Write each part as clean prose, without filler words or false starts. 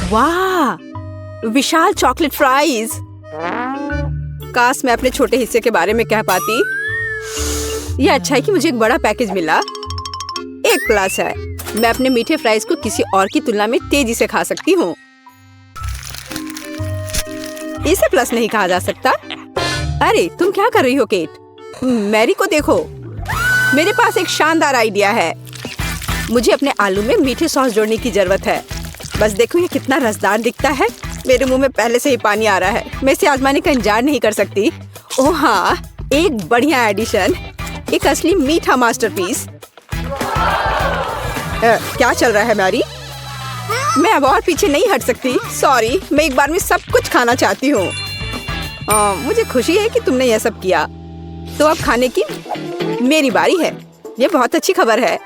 वाह, विशाल chocolate fries. काश मैं अपने छोटे हिस्से के बारे में कह पाती। यह अच्छा है कि मुझे एक बड़ा पैकेज मिला। एक प्लस है, मैं अपने मीठे फ्राइज को किसी और की तुलना में तेजी से खा सकती हूँ। इसे प्लस नहीं कहा जा सकता। अरे तुम क्या कर रही हो केट? मैरी को देखो, मेरे पास एक शानदार आइडिया है। मुझे अपने आलू में मीठे सॉस जोड़ने की जरूरत है। बस देखो ये कितना रसदार दिखता है। मेरे मुंह में पहले से ही पानी आ रहा है। मैं इसे आजमाने का इंतजार नहीं कर सकती। ओह हाँ, एक बढ़िया एडिशन, एक असली मीठा मास्टरपीस। क्या चल रहा है मैरी? मैं अब और पीछे नहीं हट सकती। सॉरी, मैं एक बार में सब कुछ खाना चाहती हूँ। मुझे खुशी है कि तुमने यह सब किया। तो अब खाने की मेरी बारी है। ये बहुत अच्छी खबर है।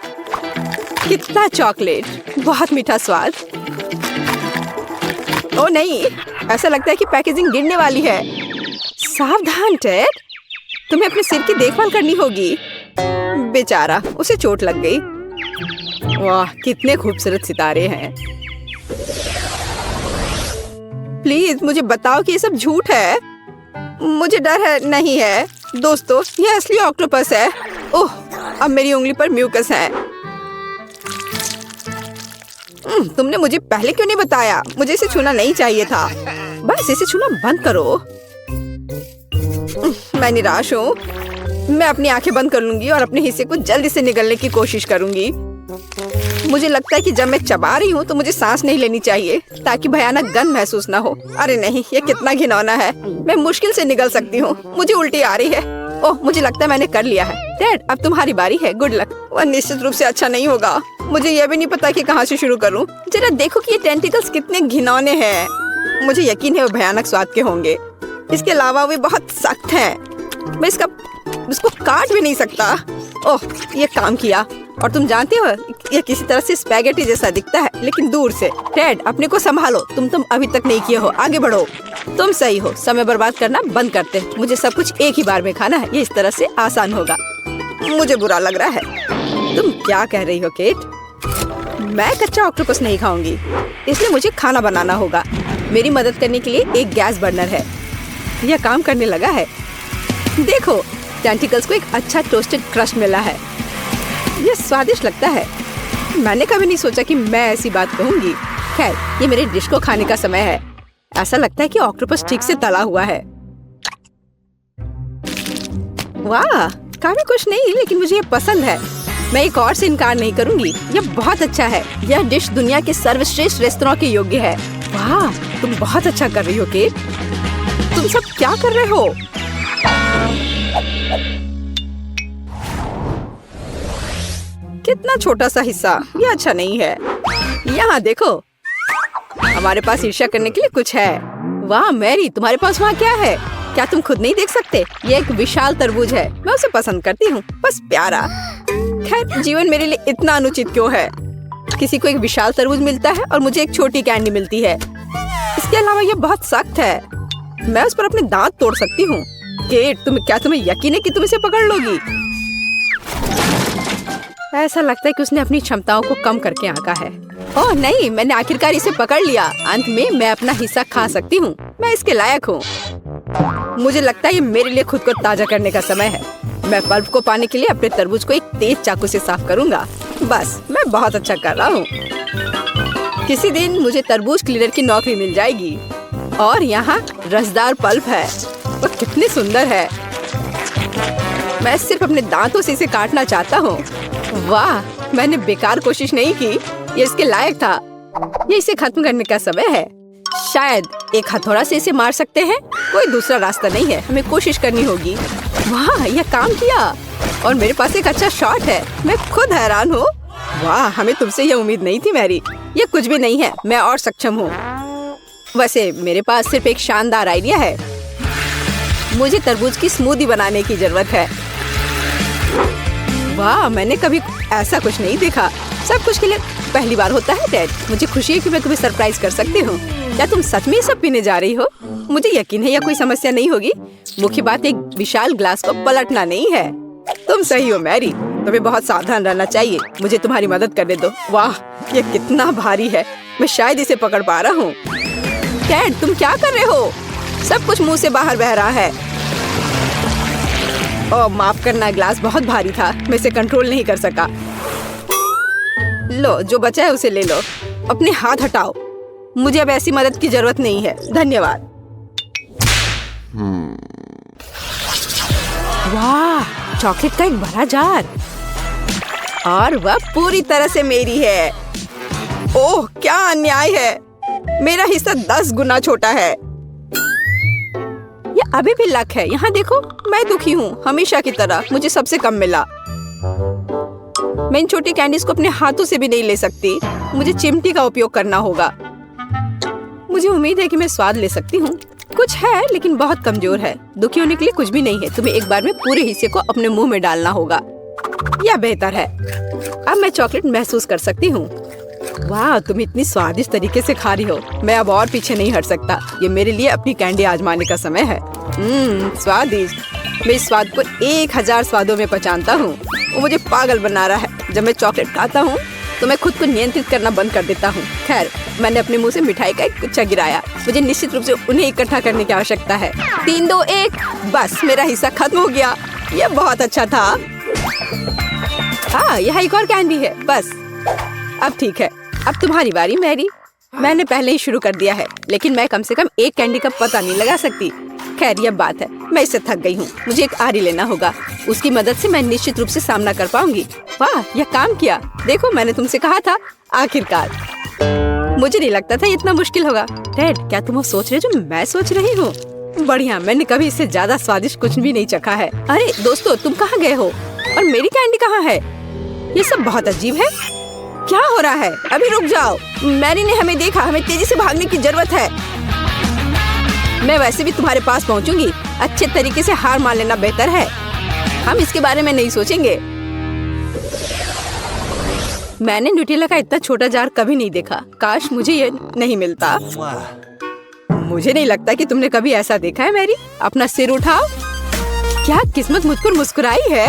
कितना चॉकलेट, बहुत मीठा स्वाद। ओ नहीं, ऐसा लगता है कि पैकेजिंग गिरने वाली है। सावधान टेड, तुम्हें अपने सिर की देखभाल करनी होगी। बेचारा, उसे चोट लग गई। वाह, कितने खूबसूरत सितारे हैं। प्लीज मुझे बताओ कि ये सब झूठ है। मुझे डर है। नहीं है दोस्तों, ये असली ऑक्टोपस है। ओह, अब मेरी उंगली पर म्यूकस है। तुमने मुझे पहले क्यों नहीं बताया? मुझे इसे छूना नहीं चाहिए था। बस इसे छूना बंद करो। मैं निराश हूँ। मैं अपनी आंखें बंद कर लूंगी और अपने हिस्से को जल्दी से निगलने की कोशिश करूंगी। मुझे लगता है कि जब मैं चबा रही हूँ तो मुझे सांस नहीं लेनी चाहिए ताकि भयानक गंध महसूस ना हो। अरे नहीं, ये कितना घिनौना है। मैं मुश्किल से निगल सकती हूँ। मुझे उल्टी आ रही है। ओह, मुझे लगता है मैंने कर लिया है। डैड, अब तुम्हारी बारी है। Good luck. वह निश्चित रूप से अच्छा नहीं होगा। मुझे यह भी नहीं पता कि कहाँ से शुरू करूँ। जरा देखो कि ये टेंटिकल्स कितने घिनौने हैं। मुझे यकीन है वो भयानक स्वाद के होंगे। इसके अलावा वे बहुत सख्त हैं। मैं इसको काट भी नहीं सकता। ओह, ये काम किया। और तुम जानते हो, ये किसी तरह से स्पैगेटी जैसा दिखता है, लेकिन दूर से। टेड, अपने को संभालो। तुम अभी तक नहीं किए हो। आगे बढ़ो। तुम सही हो। समय बर्बाद करना बंद करते। मुझे सब कुछ एक ही बार में खाना है। ये इस तरह से आसान होगा। मुझे बुरा लग रहा है। तुम क्या कह रही हो केट? मैं कच्चा ऑक्टोपस नहीं खाऊंगी, इसलिए मुझे खाना बनाना होगा। मेरी मदद करने के लिए एक गैस बर्नर है। यह काम करने लगा है। देखो, टेंटिकल्स को एक अच्छा टोस्टेड क्रस्ट मिला है। यह स्वादिष्ट लगता है। मैंने कभी नहीं सोचा कि मैं ऐसी बात कहूंगी। खैर, ये मेरे डिश को खाने का समय है। ऐसा लगता है कि ऑक्टोपस ठीक से तला हुआ है। वाह, काफी कुछ नहीं, लेकिन मुझे ये पसंद है। मैं एक और से इनकार नहीं करूंगी। यह बहुत अच्छा है। यह डिश दुनिया के सर्वश्रेष्ठ रेस्तरां के योग्य है। वाह, तुम बहुत अच्छा कर रही हो केट। तुम सब क्या कर रहे हो? कितना छोटा सा हिस्सा। यह अच्छा नहीं है। यहाँ देखो, हमारे पास ईर्ष्या करने के लिए कुछ है। वाह मैरी, तुम्हारे पास वहाँ क्या है? क्या तुम खुद नहीं देख सकते? ये एक विशाल तरबूज है। मैं उसे पसंद करती हूँ। बस प्यारा। खैर, जीवन मेरे लिए इतना अनुचित क्यों है? किसी को एक विशाल तरबूज मिलता है और मुझे एक छोटी कैंडी मिलती है। इसके अलावा ये बहुत सख्त है। मैं उस पर अपने दांत तोड़ सकती हूँ। केट, तुम्हें यकीन है कि तुम इसे पकड़ लोगी? ऐसा लगता है कि उसने अपनी क्षमताओं को कम करके आंका है। ओह नहीं, मैंने आखिरकार इसे पकड़ लिया। अंत में मैं अपना हिस्सा खा सकती हूँ। मैं इसके लायक हूँ। मुझे लगता है ये मेरे लिए खुद को ताजा करने का समय है। मैं पल्प को पाने के लिए अपने तरबूज को एक तेज चाकू से साफ करूंगा। बस, मैं बहुत अच्छा कर रहा हूँ। किसी दिन मुझे तरबूज क्लीनर की नौकरी मिल जाएगी। और यहाँ रसदार पल्प है। वह कितनी सुंदर है। मैं सिर्फ अपने दांतों से इसे काटना चाहता हूँ। वाह, मैंने बेकार कोशिश नहीं की। ये इसके लायक था। ये इसे खत्म करने का समय है। शायद एक हथौड़ा से इसे मार सकते हैं। कोई दूसरा रास्ता नहीं है। हमें कोशिश करनी होगी। वाह, यह काम किया। और मेरे पास एक अच्छा शॉट है। मैं खुद हैरान हूँ। वाह, हमें तुमसे यह उम्मीद नहीं थी मैरी। ये कुछ भी नहीं है। मैं और सक्षम हूँ। वैसे मेरे पास सिर्फ एक शानदार आइडिया है। मुझे तरबूज की स्मूदी बनाने की जरूरत है। वाह, मैंने कभी ऐसा कुछ नहीं देखा। सब कुछ के लिए पहली बार होता है डैड। मुझे खुशी है कि मैं तुम्हें सरप्राइज कर सकती हूँ। क्या तुम सच में सब पीने जा रही हो? मुझे यकीन है यह कोई समस्या नहीं होगी। मुख्य बात एक विशाल ग्लास को पलटना नहीं है। तुम सही हो मैरी। तुम्हें बहुत सावधान रहना चाहिए। मुझे तुम्हारी मदद करने दो। वाह, ये कितना भारी है। मैं शायद इसे पकड़ पा रहा हूँ। कैट, तुम क्या कर रहे हो? सब कुछ मुंह से बाहर बह रहा है। ओह, माफ करना, ग्लास बहुत भारी था। मैं इसे कंट्रोल नहीं कर सका। लो, जो बचा है उसे ले लो। अपने हाथ हटाओ। मुझे अब ऐसी मदद की जरूरत नहीं है। धन्यवाद। वाह, चॉकलेट का एक बड़ा जार। और वह पूरी तरह से मेरी है। ओह, क्या अन्याय है। मेरा हिस्सा 10 गुना छोटा है। ये अभी भी लक है। यहाँ देखो, मैं दुखी हूँ। हमेशा की तरह मुझे सबसे कम मिला। मैं इन छोटी कैंडीज को अपने हाथों से भी नहीं ले सकती। मुझे चिमटी का उपयोग करना होगा। मुझे उम्मीद है कि मैं स्वाद ले सकती हूँ। कुछ है लेकिन बहुत कमजोर है। दुखी होने के लिए कुछ भी नहीं है। तुम्हें एक बार में पूरे हिस्से को अपने मुंह में डालना होगा। यह बेहतर है। अब मैं चॉकलेट महसूस कर सकती हूँ। वाह, तुम इतनी स्वादिष्ट तरीके से खा रही हो। मैं अब और पीछे नहीं हट सकता। ये मेरे लिए अपनी कैंडी आजमाने का समय है। स्वादिष्ट। मैं इस स्वाद को 1000 स्वादों में पहचानता हूँ। वो मुझे पागल बना रहा है। जब मैं चॉकलेट खाता हूँ तो मैं खुद को नियंत्रित करना बंद कर देता हूँ। खैर, मैंने अपने मुंह से मिठाई का एक गुच्छा गिराया। मुझे निश्चित रूप से उन्हें इकट्ठा करने की आवश्यकता है। 3, 2, 1। बस, मेरा हिस्सा खत्म हो गया। यह बहुत अच्छा था। हाँ, यह एक और कैंडी है। बस, अब ठीक है। अब तुम्हारी बारी मैरी। मैंने पहले ही शुरू कर दिया है, लेकिन मैं कम से कम एक कैंडी का पता नहीं लगा सकती। खैर, यह बात है। मैं इससे थक गई हूँ। मुझे एक आरी लेना होगा। उसकी मदद से मैं निश्चित रूप से सामना कर पाऊंगी। वाह, यह काम किया। देखो, मैंने तुमसे कहा था। आखिरकार। मुझे नहीं लगता था इतना मुश्किल होगा। टेड, क्या तुम वो सोच रहे हो जो मैं सोच रही हूँ? बढ़िया, मैंने कभी इससे ज्यादा स्वादिष्ट कुछ भी नहीं चखा है। अरे दोस्तों, तुम कहाँ गए हो? और मेरी कैंडी कहाँ है? ये सब बहुत अजीब है। क्या हो रहा है? अभी रुक जाओ। मैरी ने हमें देखा। हमें तेजी से भागने की जरूरत है। मैं वैसे भी तुम्हारे पास पहुंचूंगी। अच्छे तरीके से हार मान लेना बेहतर है। हम इसके बारे में नहीं सोचेंगे। मैंने न्यूटेला का इतना छोटा जार कभी नहीं देखा। काश मुझे ये नहीं मिलता। मुझे नहीं लगता कि तुमने कभी ऐसा देखा है। मैरी, अपना सिर उठाओ। क्या किस्मत मुझ पर मुस्कुराई है।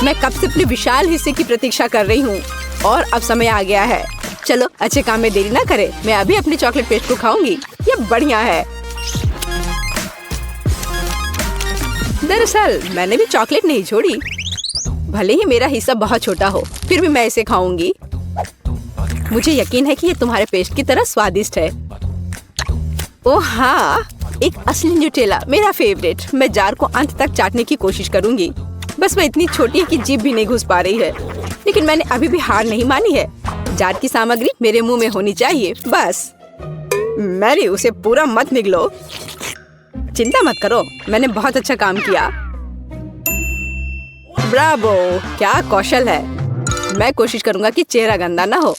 मैं कब से अपने विशाल हिस्से की प्रतीक्षा कर रही हूँ और अब समय आ गया है। चलो, अच्छे काम में देरी ना करें। मैं अभी अपने चॉकलेट पेस्ट को खाऊंगी। ये बढ़िया है। दरअसल मैंने भी चॉकलेट नहीं छोड़ी। भले ही मेरा हिस्सा बहुत छोटा हो, फिर भी मैं इसे खाऊंगी। मुझे यकीन है कि ये तुम्हारे पेस्ट की तरह स्वादिष्ट है। ओह हाँ, एक असली न्यूटेला, मेरा फेवरेट। मैं जार को अंत तक चाटने की कोशिश करूंगी। बस वह इतनी छोटी है कि जीभ भी नहीं घुस पा रही है। लेकिन मैंने अभी भी हार नहीं मानी है। जार की सामग्री मेरे मुंह में होनी चाहिए। बस मैरी, उसे पूरा मत निगलो। चिंता मत करो, मैंने बहुत अच्छा काम किया। ब्रावो, क्या कौशल है। मैं कोशिश करूंगा कि चेहरा गंदा ना हो।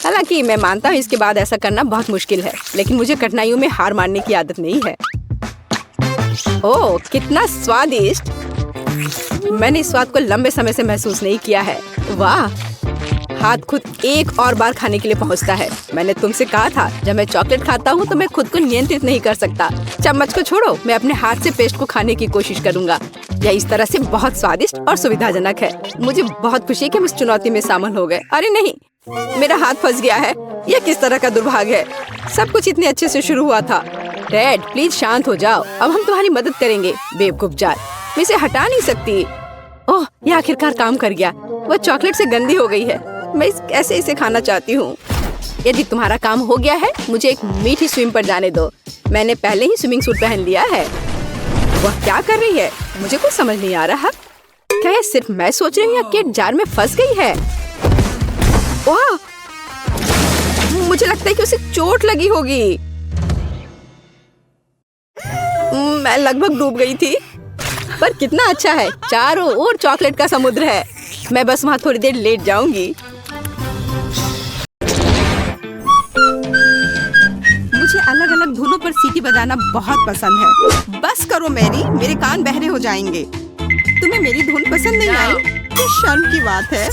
हालांकि मैं मानता हूँ इसके बाद ऐसा करना बहुत मुश्किल है, लेकिन मुझे कठिनाइयों में हार मानने की आदत नहीं है। ओह, कितना स्वादिष्ट। मैंने इस स्वाद को लंबे समय से महसूस नहीं किया है। वाह, हाथ खुद एक और बार खाने के लिए पहुंचता है। मैंने तुमसे कहा था, जब मैं चॉकलेट खाता हूँ तो मैं खुद को नियंत्रित नहीं कर सकता। चम्मच को छोड़ो, मैं अपने हाथ से पेस्ट को खाने की कोशिश करूंगा। यह इस तरह से बहुत स्वादिष्ट और सुविधाजनक है। मुझे बहुत खुशी है कि हम इस चुनौती में शामिल हो गए। अरे नहीं, मेरा हाथ फंस गया है। यह किस तरह का दुर्भाग्य है। सब कुछ इतने अच्छे से शुरू हुआ था। टेड, प्लीज शांत हो जाओ। अब हम तुम्हारी मदद करेंगे। बेवकूफ जार, मैं इसे हटा नहीं सकती। ओह, यह आखिरकार काम कर गया। वह चॉकलेट से गंदी हो गई है। मैं कैसे इसे खाना चाहती हूँ। यदि तुम्हारा काम हो गया है, मुझे एक मीठी स्विम पर जाने दो। मैंने पहले ही स्विमिंग सूट पहन लिया है। वह क्या कर रही है? मुझे कुछ समझ नहीं आ रहा। क्या यह सिर्फ मैं सोच रही हूँ या केट जार में फंस गई है? वाह, मुझे लगता है कि उसे चोट लगी होगी। मैं लगभग डूब गई थी। पर कितना अच्छा है, चारों ओर चॉकलेट का समुद्र है। मैं बस वहाँ थोड़ी देर लेट जाऊंगी। मुझे अलग अलग धुनों पर सीटी बजाना बहुत पसंद है। बस करो मैरी, मेरे कान बहरे हो जाएंगे। तुम्हें मेरी धुन पसंद नहीं आई? ये शर्म की बात है।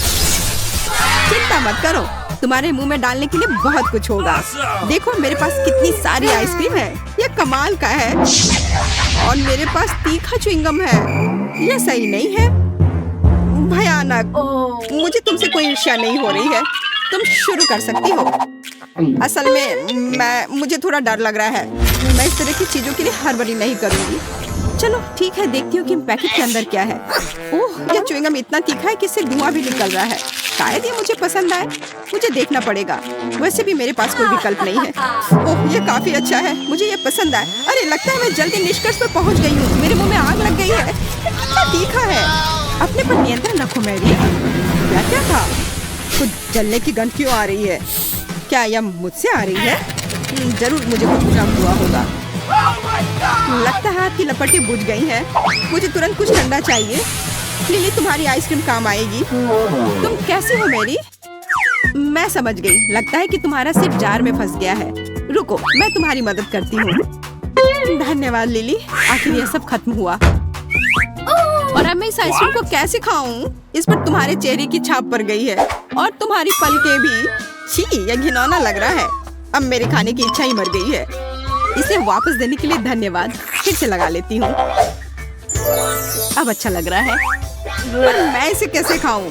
चिंता मत करो, तुम्हारे मुंह में डालने के लिए बहुत कुछ होगा। देखो, मेरे पास कितनी सारी आइसक्रीम है। यह कमाल का है। और मेरे पास तीखा च्युइंगम है। यह सही नहीं है। भयानक। मुझे तुमसे कोई ईर्ष्या नहीं हो रही है। तुम शुरू कर सकती हो। असल में मुझे थोड़ा डर लग रहा है। मैं इस तरह की चीजों के लिए हड़बड़ी नहीं करूंगी। चलो ठीक है, देखती हूँ कि पैकेट के अंदर क्या है। ओह, यह च्युइंगम इतना तीखा है कि इससे धुआं भी निकल रहा है। शायद ये मुझे पसंद आए। मुझे देखना पड़ेगा। वैसे भी मेरे पास कोई विकल्प नहीं है। ओह, ये काफी अच्छा है। मुझे ये पसंद आए। अरे लगता है मैं जल्दी निष्कर्ष पर पहुँच गई हूँ। मेरे मुंह में आग लग गई है। कितना तीखा है। अपने पर नियंत्रण रखो मैरी। क्या था? कुछ जलने की गंध क्यों आ रही है? क्या यह मुझसे आ रही है? जरूर मुझे कुछ भ्रम हुआ होगा। लगता है आपकी लपटें बुझ गई हैं। मुझे तुरंत कुछ ठंडा चाहिए। लिली, तुम्हारी आइसक्रीम काम आएगी। तुम कैसी हो मैरी? मैं समझ गई। लगता है कि तुम्हारा सिर जार में फंस गया है। रुको, मैं तुम्हारी मदद करती हूँ। धन्यवाद लिली, आखिर यह सब खत्म हुआ। और अब मैं इस आइसक्रीम को कैसे खाऊं? इस पर तुम्हारे चेहरे की छाप पड़ गई है और तुम्हारी पलकें भी। छी, यह घिनौना लग रहा है। अब मेरे खाने की इच्छा ही मर गई है। इसे वापस देने के लिए धन्यवाद। फिर से लगा लेती हूँ। अब अच्छा लग रहा है, पर मैं इसे कैसे खाऊं?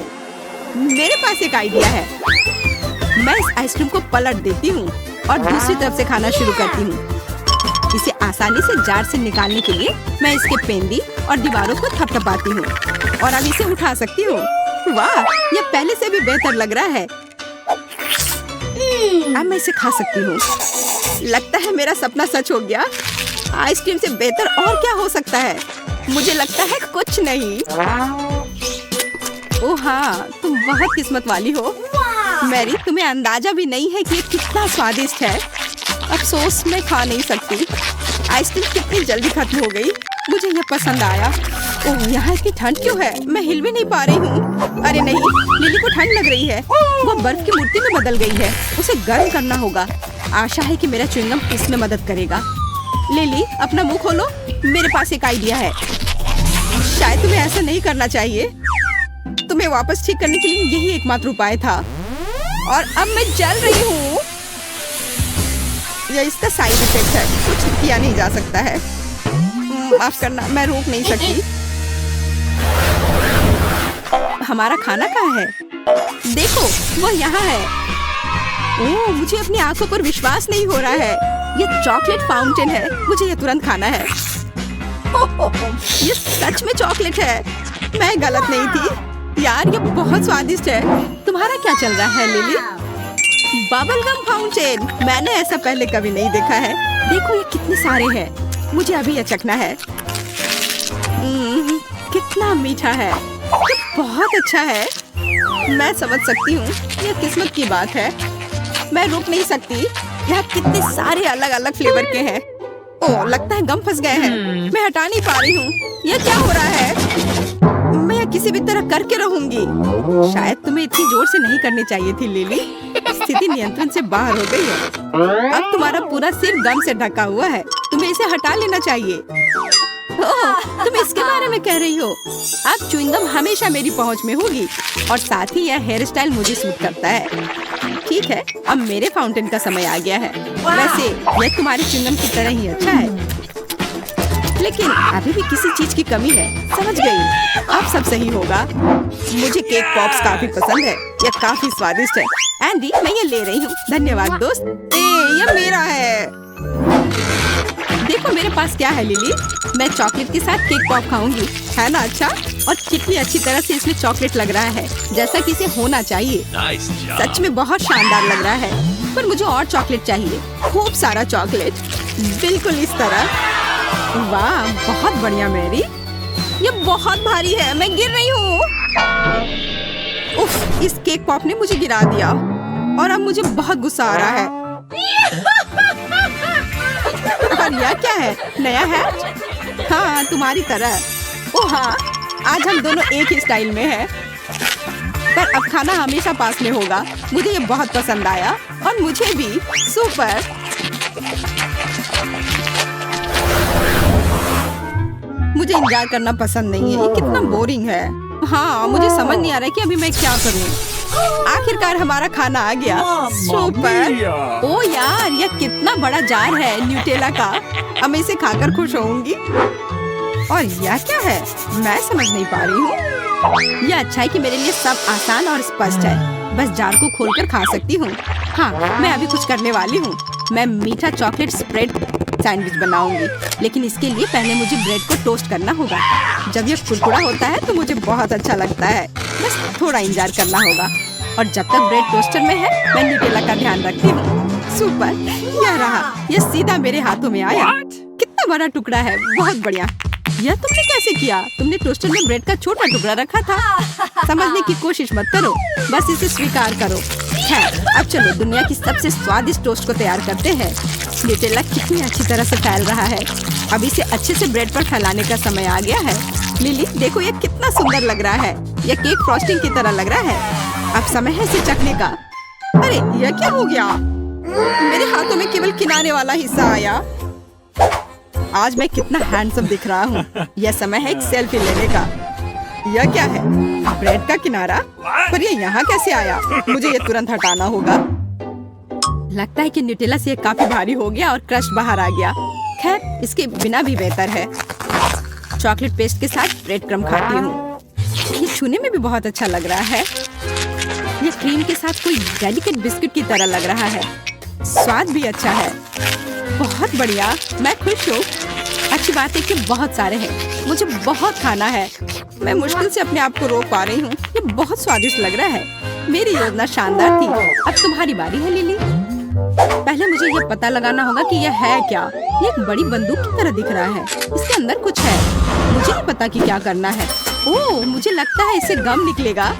मेरे पास एक आइडिया है। मैं इस आइसक्रीम को पलट देती हूँ और दूसरी तरफ से खाना शुरू करती हूँ। इसे आसानी से जार से निकालने के लिए मैं इसके पेंदी और दीवारों को थपथपाती हूँ और अब इसे उठा सकती हूँ। वाह, यह पहले से भी बेहतर लग रहा है। अब मैं इसे खा सकती हूँ। लगता है मेरा सपना सच हो गया। आइसक्रीम से बेहतर और क्या हो सकता है? मुझे लगता है कुछ नहीं। ओह हाँ, तुम बहुत किस्मत वाली हो मैरी। तुम्हें अंदाजा भी नहीं है कि ये कितना स्वादिष्ट है। अफसोस मैं खा नहीं सकती। आइसक्रीम कितनी जल्दी खत्म हो गई। मुझे यह पसंद आया। ओह, यहाँ इतनी ठंड क्यों है? मैं हिल भी नहीं पा रही हूँ। अरे नहीं, लिली को ठंड लग रही है। वो बर्फ की मूर्ति में बदल गई है। उसे गर्म करना होगा। आशा है कि मेरा च्युइंगम इसमें मदद करेगा। लिली, अपना मुंह खोलो। मेरे पास एक आइडिया है। शायद तुम्हें ऐसा नहीं करना चाहिए। तुम्हें वापस ठीक करने के लिए यही एकमात्र उपाय था। और अब मैं जल रही हूँ। यह इसका साइड इफेक्ट है। कुछ किया नहीं जा सकता है। माफ करना, मैं रोक नहीं सकती। हमारा खाना कहाँ है? देखो, वह यहाँ है। ओह, मुझे अपनी आंखों पर विश्वास नहीं हो रहा है। यह चॉकलेट फाउंटेन है। मुझे यह तुरंत खाना है। ये सच में चॉकलेट है। मैं गलत नहीं थी। यार, ये बहुत स्वादिष्ट है। तुम्हारा क्या चल रहा है लिली? Bubble gum fountain. मैंने ऐसा पहले कभी नहीं देखा है। देखो, ये कितने सारे हैं। मुझे अभी ये चखना है। कितना मीठा है। ये बहुत अच्छा है। मैं समझ सकती हूँ, यह किस्मत की बात है। मैं रुक नहीं सकती। यहाँ कितने सारे अलग अलग फ्लेवर के हैं। ओह, लगता है गम फंस गए हैं। मैं हटा नहीं पा रही हूँ। यह क्या हो रहा है? मैं यह किसी भी तरह करके रहूंगी। शायद तुम्हें इतनी जोर से नहीं करनी चाहिए थी लिली। स्थिति नियंत्रण से बाहर हो गई है। अब तुम्हारा पूरा सिर गम से ढका हुआ है। तुम्हें इसे हटा लेना चाहिए। ओह, तुम इसके बारे में कह रही हो? अब च्युइंगम हमेशा मेरी पहुंच में होगी और साथ ही यह हेयर स्टाइल मुझे सूट करता है। ठीक है, अब मेरे फाउंटेन का समय आ गया है। वैसे यह तुम्हारे च्युइंगम की तरह ही अच्छा है, लेकिन अभी भी किसी चीज की कमी है। समझ गई, अब सब सही होगा। मुझे केक पॉप्स काफी पसंद है। यह काफी स्वादिष्ट है। एंडी, मैं ये ले रही हूँ। धन्यवाद दोस्त। यह मेरा है। देखो मेरे पास क्या है लिली। मैं चॉकलेट के साथ केक पॉप खाऊंगी, है ना? अच्छा, और कितनी अच्छी तरह से इसमें चॉकलेट लग रहा है, जैसा कि इसे होना चाहिए। सच में बहुत शानदार लग रहा है। पर मुझे और चॉकलेट चाहिए, खूब सारा चॉकलेट, बिल्कुल इस तरह। वाह, बहुत बढ़िया मैरी। ये बहुत भारी है, मैं गिर रही हूँ। उफ, इस केक पॉप ने मुझे गिरा दिया और अब मुझे बहुत गुस्सा आ रहा है। और यह क्या है? नया है? हाँ, तुम्हारी तरह। ओह हाँ, आज हम दोनों एक ही स्टाइल में हैं। पर अब खाना हमेशा पास में होगा। मुझे ये बहुत पसंद आया और मुझे भी। सुपर। मुझे इंतजार करना पसंद नहीं है। ये कितना बोरिंग है। हाँ, मुझे समझ नहीं आ रहा है कि अभी मैं क्या करूँ। आखिरकार हमारा खाना आ गया। सुपर। ओ यार, यह कितना बड़ा जार है न्यूटेला का। अब मैं इसे खाकर खुश होऊंगी। और यह क्या है? मैं समझ नहीं पा रही हूँ। यह अच्छा है कि मेरे लिए सब आसान और स्पष्ट है। बस जार को खोलकर खा सकती हूँ। हाँ, मैं अभी कुछ करने वाली हूँ। मैं मीठा चॉकलेट स्प्रेड सैंडविच बनाऊंगी, लेकिन इसके लिए पहले मुझे ब्रेड को टोस्ट करना होगा। जब यह कुरकुरा होता है तो मुझे बहुत अच्छा लगता है। बस थोड़ा इंतजार करना होगा। और जब तक ब्रेड टोस्टर में है, मैं न्यूटेला का ध्यान रखती हूँ। सुपर, यह रहा। यह सीधा मेरे हाथों में आया। कितना बड़ा टुकड़ा है, बहुत बढ़िया। यह तुमने कैसे किया? तुमने टोस्टर में ब्रेड का छोटा टुकड़ा रखा था। समझने की कोशिश मत करो, बस इसे स्वीकार करो। है, अब चलो दुनिया की सबसे स्वादिष्ट टोस्ट को तैयार करते हैं। न्यूटेला कितनी अच्छी तरह से फैल रहा है। अब इसे अच्छे से ब्रेड पर फैलाने का समय आ गया है। लिली, देखो यह कितना सुंदर लग रहा है। यह केक फ्रॉस्टिंग की तरह लग रहा है। अब समय है इसे चखने का। अरे यह क्या हो गया? मेरे हाथों में केवल किनारे वाला हिस्सा आया। आज मैं कितना हैंडसम दिख रहा हूँ। यह समय है एक सेल्फी लेने का। यह क्या है? ब्रेड का किनारा? पर यह यहाँ कैसे आया? मुझे यह तुरंत हटाना होगा। लगता है कि न्यूटेला से यह काफी भारी हो गया और क्रस्ट बाहर आ गया। खैर, इसके बिना भी बेहतर है। चॉकलेट पेस्ट के साथ ब्रेड क्रम्ब खाती हूँ। ये छूने में भी बहुत अच्छा लग रहा है। यह क्रीम के साथ कोई डेलिकेट बिस्किट की तरह लग रहा है। स्वाद भी अच्छा है। बहुत बढ़िया, मैं खुश हूँ। अच्छी बात है कि बहुत सारे हैं। मुझे बहुत खाना है। मैं मुश्किल से अपने आप को रोक पा रही हूँ। ये बहुत स्वादिष्ट लग रहा है। मेरी योजना शानदार थी। अब तुम्हारी बारी है लिली। पहले मुझे यह पता लगाना होगा कि यह है क्या। ये एक बड़ी बंदूक की तरह दिख रहा है। इसके अंदर कुछ है। मुझे नहीं पता कि क्या करना है। ओह, मुझे लगता है इससे गम निकलेगा।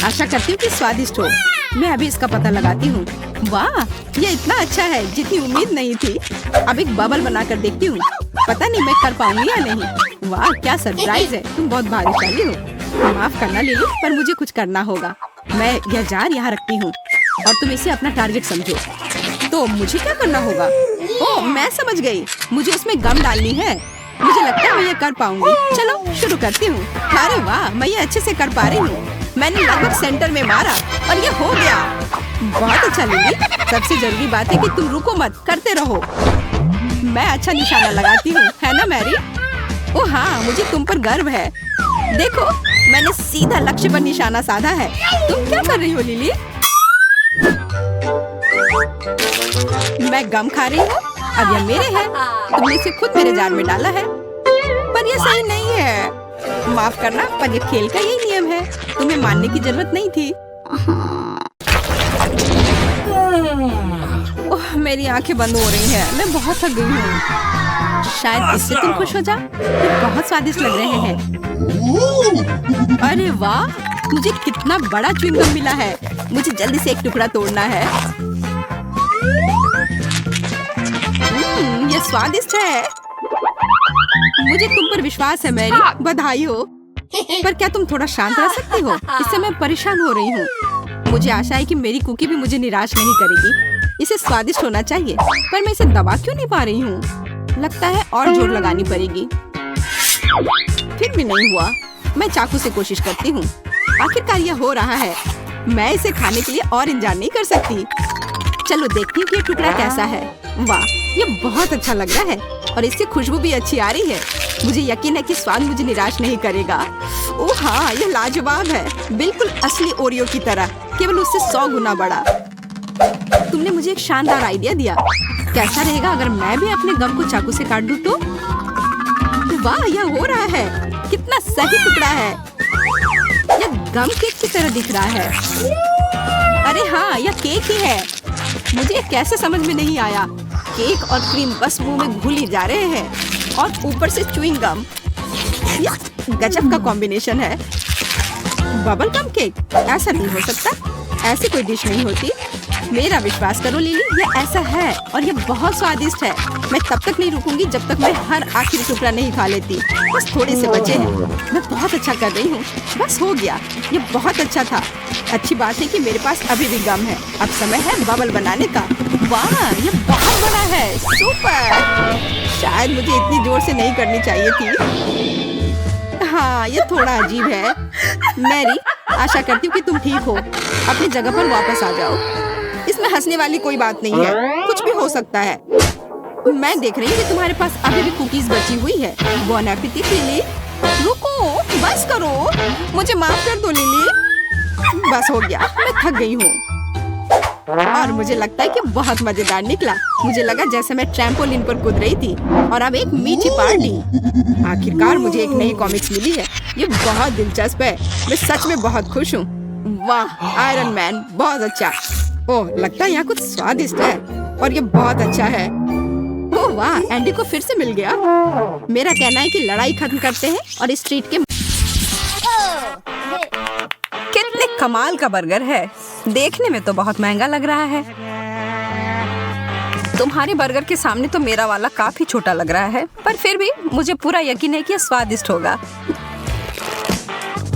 आशा करती हूँ कि स्वादिष्ट हो। मैं अभी इसका पता लगाती हूँ। वाह, ये इतना अच्छा है जितनी उम्मीद नहीं थी। अब एक बबल बनाकर देखती हूँ। पता नहीं मैं कर पाऊंगी या नहीं। वाह, क्या सरप्राइज है। तुम बहुत भाग्यशाली हो। माफ करना लिली, पर मुझे कुछ करना होगा। मैं यह जार यहाँ रखती हूँ और तुम इसे अपना टारगेट समझो। तो मुझे क्या करना होगा? ओह, मैं समझ गई। मुझे उसमें गम डालनी है। मुझे लगता है मैं ये कर पाऊंगी। चलो शुरू करती हूँ। अरे वाह, मैं ये अच्छे से कर पा रही हूँ। मैंने लगभग सेंटर में मारा और ये हो गया। बहुत अच्छा लिली। सबसे जरूरी बात है कि तुम रुको मत, करते रहो। मैं अच्छा निशाना लगाती हूँ, है ना मैरी? ओह हाँ, मुझे तुम पर गर्व है। देखो, मैंने सीधा लक्ष्य पर निशाना साधा है। तुम क्या कर रही हो लिली? मैं गम खा रही हूँ। अब यह मेरे है। तुमने इसे खुद मेरे जार में डाला है। पर यह सही नहीं है। माफ करना, पर यह खेल का यही नियम है। तुम्हें मानने की जरूरत नहीं थी। ओह, मेरी आंखें बंद हो रही हैं। मैं बहुत थक गई हूँ। शायद इससे तुम खुश हो जाओ। ये बहुत स्वादिष्ट लग रहे हैं। अरे वाह, मुझे कितना बड़ा च्युइंगम मिला है। मुझे जल्दी से एक टुकड़ा तोड़ना है। ये स्वादिष्ट है। मुझे तुम पर विश्वास है मैरी। बधाई हो। पर क्या तुम थोड़ा शांत रह सकती हो? इससे मैं परेशान हो रही हूँ। मुझे आशा है कि मेरी कुकी भी मुझे निराश नहीं करेगी। इसे स्वादिष्ट होना चाहिए, पर मैं इसे दबा क्यों नहीं पा रही हूँ? लगता है और जोर लगानी पड़ेगी। फिर भी नहीं हुआ। मैं चाकू से कोशिश करती हूँ। आखिरकार यह हो रहा है। मैं इसे खाने के लिए और इंतजार नहीं कर सकती। चलो देखती हूँ कि ये टुकड़ा कैसा है। वाह, ये बहुत अच्छा लग रहा है और इससे खुशबू भी अच्छी आ रही है। मुझे यकीन है कि स्वाद मुझे निराश नहीं करेगा। ओह हाँ, यह लाजवाब है। बिल्कुल असली ओरियो की तरह, केवल उससे 100 गुना बड़ा। तुमने मुझे एक शानदार आइडिया दिया। कैसा रहेगा अगर मैं भी अपने गम को चाकू से काट दूं तो? वाह, यह हो रहा है। कितना सही टुकड़ा है। यह गम केक की तरह दिख रहा है। अरे हाँ, यह केक ही है। मुझे कैसे समझ में नहीं आया। केक और क्रीम बस मुंह में घुल ही जा रहे हैं और ऊपर से च्युइंग गम। यह गजब का कॉम्बिनेशन है। Bubble gum cake? ऐसा नहीं हो सकता। ऐसी कोई डिश नहीं होती। मेरा विश्वास करो लिली, ये ऐसा है और ये बहुत स्वादिष्ट है। मैं तब तक नहीं रुकूंगी जब तक मैं हर आखिरी टुकड़ा नहीं खा लेती। बस थोड़े से बचे हैं। मैं बहुत अच्छा कर रही हूँ। बस हो गया। ये बहुत अच्छा था। अच्छी बात है कि मेरे पास अभी भी गम है। अब समय है बबल बनाने का। वाह, ये बहुत बड़ा है। सुपर। शायद मुझे इतनी जोर से नहीं करनी चाहिए थी। हाँ, ये थोड़ा अजीब है। मैरी, आशा करती हूँ कि तुम ठीक हो। अपनी जगह पर वापस आ जाओ। इसमें हंसने वाली कोई बात नहीं है। कुछ भी हो सकता है। मैं देख रही हूँ कि तुम्हारे पास अभी भी कुकीज बची हुई है। बॉन एपेटिट लिली। रुको, बस करो, मुझे माफ कर दो लिली। बस हो गया, मैं थक गई हूँ। और मुझे लगता है कि बहुत मजेदार निकला। मुझे लगा जैसे मैं ट्रैम्पोलिन पर कूद रही थी। और अब एक मीठी पार्टी। आखिरकार मुझे एक नई कॉमिक्स मिली है। ये बहुत दिलचस्प है। मैं सच में बहुत खुश हूँ। वाह, आयरन मैन बहुत अच्छा। ओह, लगता है यहाँ कुछ स्वादिष्ट है और ये बहुत अच्छा है। ओह वाह, एंडी को फिर से मिल गया। मेरा कहना है कि लड़ाई खत्म करते हैं और इस स्ट्रीट के कितने कमाल का बर्गर है। देखने में तो बहुत महंगा लग रहा है। तुम्हारे बर्गर के सामने तो मेरा वाला काफी छोटा लग रहा है, पर फिर भी मुझे पूरा यकीन है कि यह स्वादिष्ट होगा।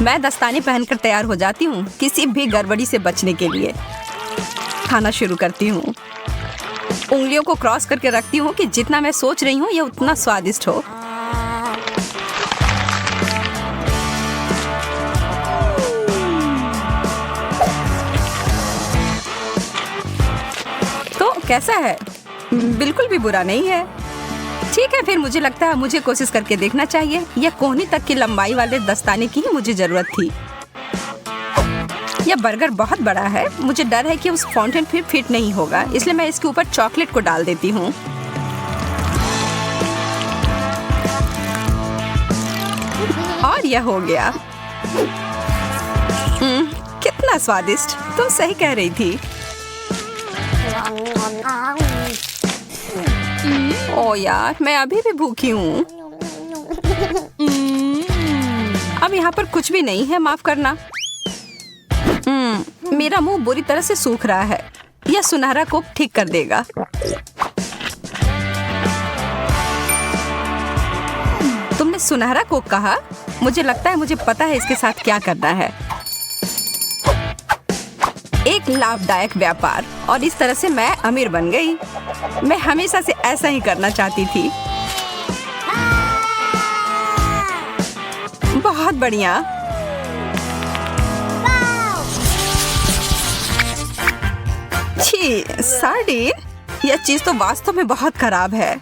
मैं दस्ताने पहनकर तैयार हो जाती हूँ किसी भी गड़बड़ी से बचने के लिए। खाना शुरू करती हूँ। उंगलियों को क्रॉस करके रखती हूँ कि जितना मैं सोच रही हूँ यह उतना स्वादिष्ट हो। तो कैसा है? बिल्कुल भी बुरा नहीं है। ठीक है, फिर मुझे लगता है मुझे कोशिश करके देखना चाहिए। यह कोहनी तक की लंबाई वाले दस्ताने की ही मुझे जरूरत थी। यह बर्गर बहुत बड़ा है। मुझे डर है कि उस फाउंटेन फिर फिट नहीं होगा, इसलिए मैं इसके ऊपर चॉकलेट को डाल देती हूँ। और यह हो गया। कितना स्वादिष्ट। तुम सही कह रही थी। ओ यार, मैं अभी भी भूखी हूँ। अब यहाँ पर कुछ भी नहीं है, माफ करना। मेरा मुंह बुरी तरह से सूख रहा है। यह सुनहरा कोक ठीक कर देगा। तुमने सुनहरा कोक कहा? मुझे लगता है मुझे पता है इसके साथ क्या करना है। एक लाभदायक व्यापार, और इस तरह से मैं अमीर बन गई। मैं हमेशा से ऐसा ही करना चाहती थी। बहुत बढ़िया। छी, सार्डिन, यह चीज तो वास्तव में बहुत खराब है।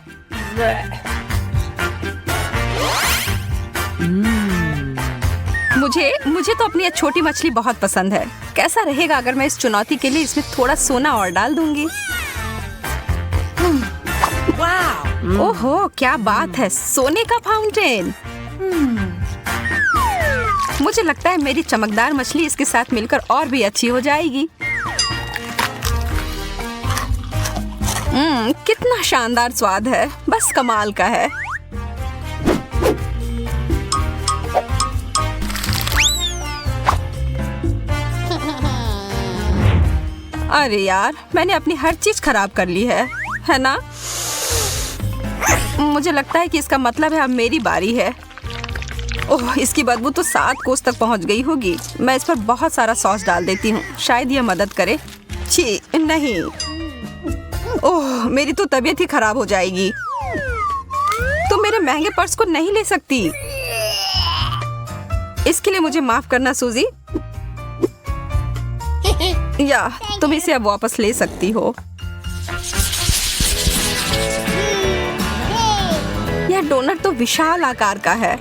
मुझे तो अपनी यह छोटी मछली बहुत पसंद है। कैसा रहेगा अगर मैं इस चुनौती के लिए इसमें थोड़ा सोना और डाल दूंगी? ओहो, क्या बात है, सोने का फाउंटेन। मुझे लगता है मेरी चमकदार मछली इसके साथ मिलकर और भी अच्छी हो जाएगी। कितना शानदार स्वाद है, बस कमाल का है। अरे यार, मैंने अपनी हर चीज खराब कर ली है ना? मुझे लगता है कि इसका मतलब है अब मेरी बारी है। ओह, इसकी बदबू तो 7 कोस तक पहुंच गई होगी। मैं इस पर बहुत सारा सॉस डाल देती हूँ, शायद यह मदद करे। छी, नहीं। ओह, मेरी तो तबीयत ही खराब हो जाएगी। तुम मेरे महंगे पर्स को नहीं ले सकती। इसके लिए मुझे माफ करना सूजी। या तुम इसे अब वापस ले सकती हो। यह डोनट तो विशाल आकार का है।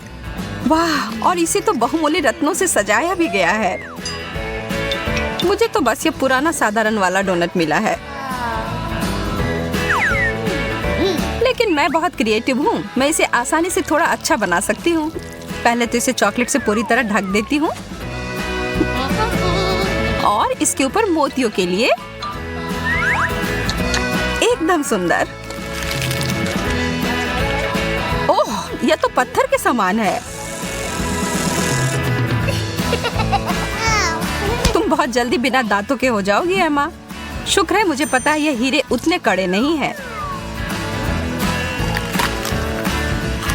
वाह, और इसे तो बहुमूल्य रत्नों से सजाया भी गया है। मुझे तो बस ये पुराना साधारण वाला डोनट मिला है। लेकिन मैं बहुत क्रिएटिव हूँ। मैं इसे आसानी से थोड़ा अच्छा बना सकती हूँ। पहले तो इसे चॉकलेट से पूरी तरह ढक देती हूँ और इसके ऊपर मोतियों के लिए एकदम सुंदर। ओह, यह तो पत्थर के समान है। तुम बहुत जल्दी बिना दांतों के हो जाओगी एमा। शुक्र है मुझे पता है यह हीरे उतने कड़े नहीं हैं।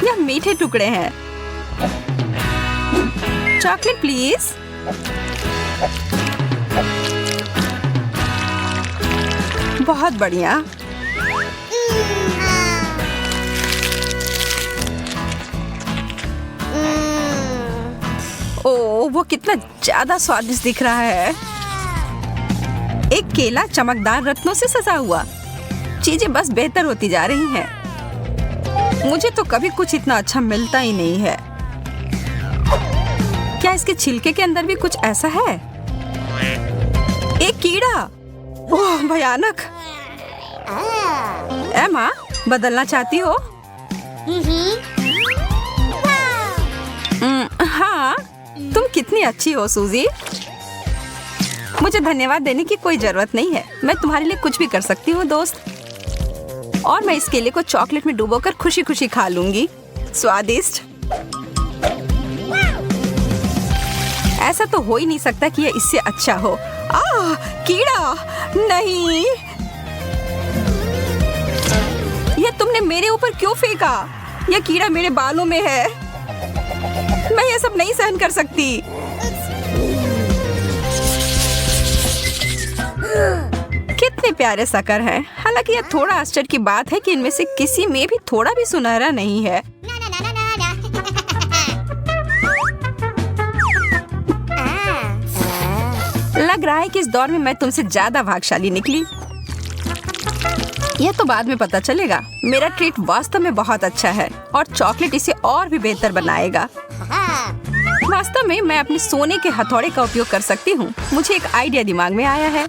यह मीठे टुकड़े हैं। Chocolate please. बहुत बढ़िया। ओह, वो कितना ज्यादा स्वादिष्ट दिख रहा है। एक केला चमकदार रत्नों से सजा हुआ। चीजें बस बेहतर होती जा रही हैं। मुझे तो कभी कुछ इतना अच्छा मिलता ही नहीं है। क्या इसके छिलके के अंदर भी कुछ ऐसा है? एक कीड़ा। ओह भयानक। एमा, बदलना चाहती हो? हाँ, तुम कितनी अच्छी हो सूजी। मुझे धन्यवाद देने की कोई जरूरत नहीं है। मैं तुम्हारे लिए कुछ भी कर सकती हूँ दोस्त। और मैं इस केले को चॉकलेट में डुबोकर खुशी खुशी खा लूंगी। स्वादिष्ट। ऐसा तो हो ही नहीं सकता कि यह इससे अच्छा हो। कीड़ा नहीं। यह तुमने मेरे ऊपर क्यों फेंका? यह कीड़ा मेरे बालों में है। मैं ये सब नहीं सहन कर सकती। कितने प्यारे शक्कर हैं। हालांकि यह थोड़ा आश्चर्य की बात है कि इनमें से किसी में भी थोड़ा भी सुनहरा नहीं है। लग रहा है कि इस दौर में मैं तुमसे ज्यादा भाग्यशाली निकली। यह तो बाद में पता चलेगा। मेरा ट्रीट वास्तव में बहुत अच्छा है और चॉकलेट इसे और भी बेहतर बनाएगा। वास्तव में मैं अपने सोने के हथौड़े का उपयोग कर सकती हूँ। मुझे एक आइडिया दिमाग में आया है।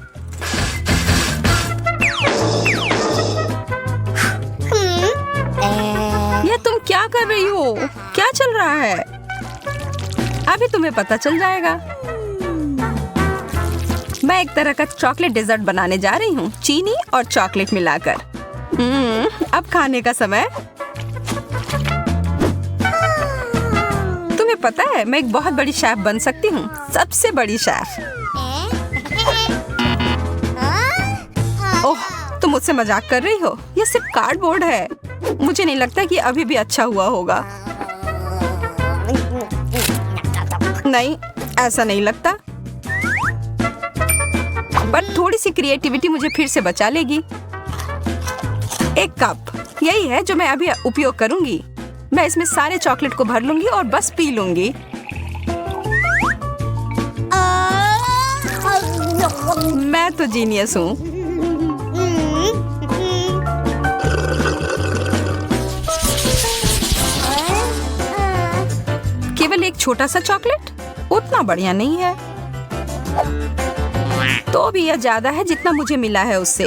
यह तुम क्या कर रही हो? क्या चल रहा है? अभी तुम्हें पता चल जाएगा। मैं एक तरह का चॉकलेट डेजर्ट बनाने जा रही हूँ, चीनी और चॉकलेट मिलाकर। अब खाने का समय। तुम्हें पता है मैं एक बहुत बड़ी शेफ बन सकती हूँ, सबसे बड़ी शेफ। ओह, तुम मुझसे मजाक कर रही हो? यह सिर्फ कार्डबोर्ड है। मुझे नहीं लगता कि अभी भी अच्छा हुआ होगा। नहीं, ऐसा नहीं लगता। पर थोड़ी सी क्रिएटिविटी मुझे फिर से बचा लेगी। एक कप, यही है जो मैं अभी उपयोग करूंगी। मैं इसमें सारे चॉकलेट को भर लूंगी और बस पी लूंगी। मैं तो जीनियस हूँ। केवल एक छोटा सा चॉकलेट उतना बढ़िया नहीं है। तो भी यह ज्यादा है जितना मुझे मिला है उससे।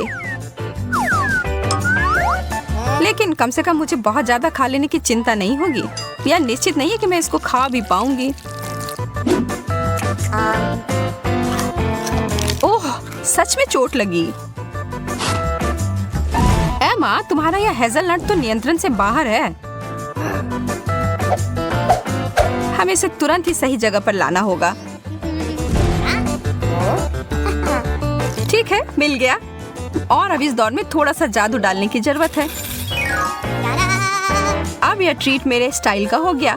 लेकिन कम से कम मुझे बहुत ज्यादा खा लेने की चिंता नहीं होगी। यह निश्चित नहीं है कि मैं इसको खा भी पाऊंगी। ओह, सच में चोट लगी। एमा, तुम्हारा यह हेज़लनट तो नियंत्रण से बाहर है। हमें इसे तुरंत ही सही जगह पर लाना होगा। ठीक है, मिल गया। और अब इस दौर में थोड़ा सा जादू डालने की जरूरत है। अब यह ट्रीट मेरे स्टाइल का हो गया।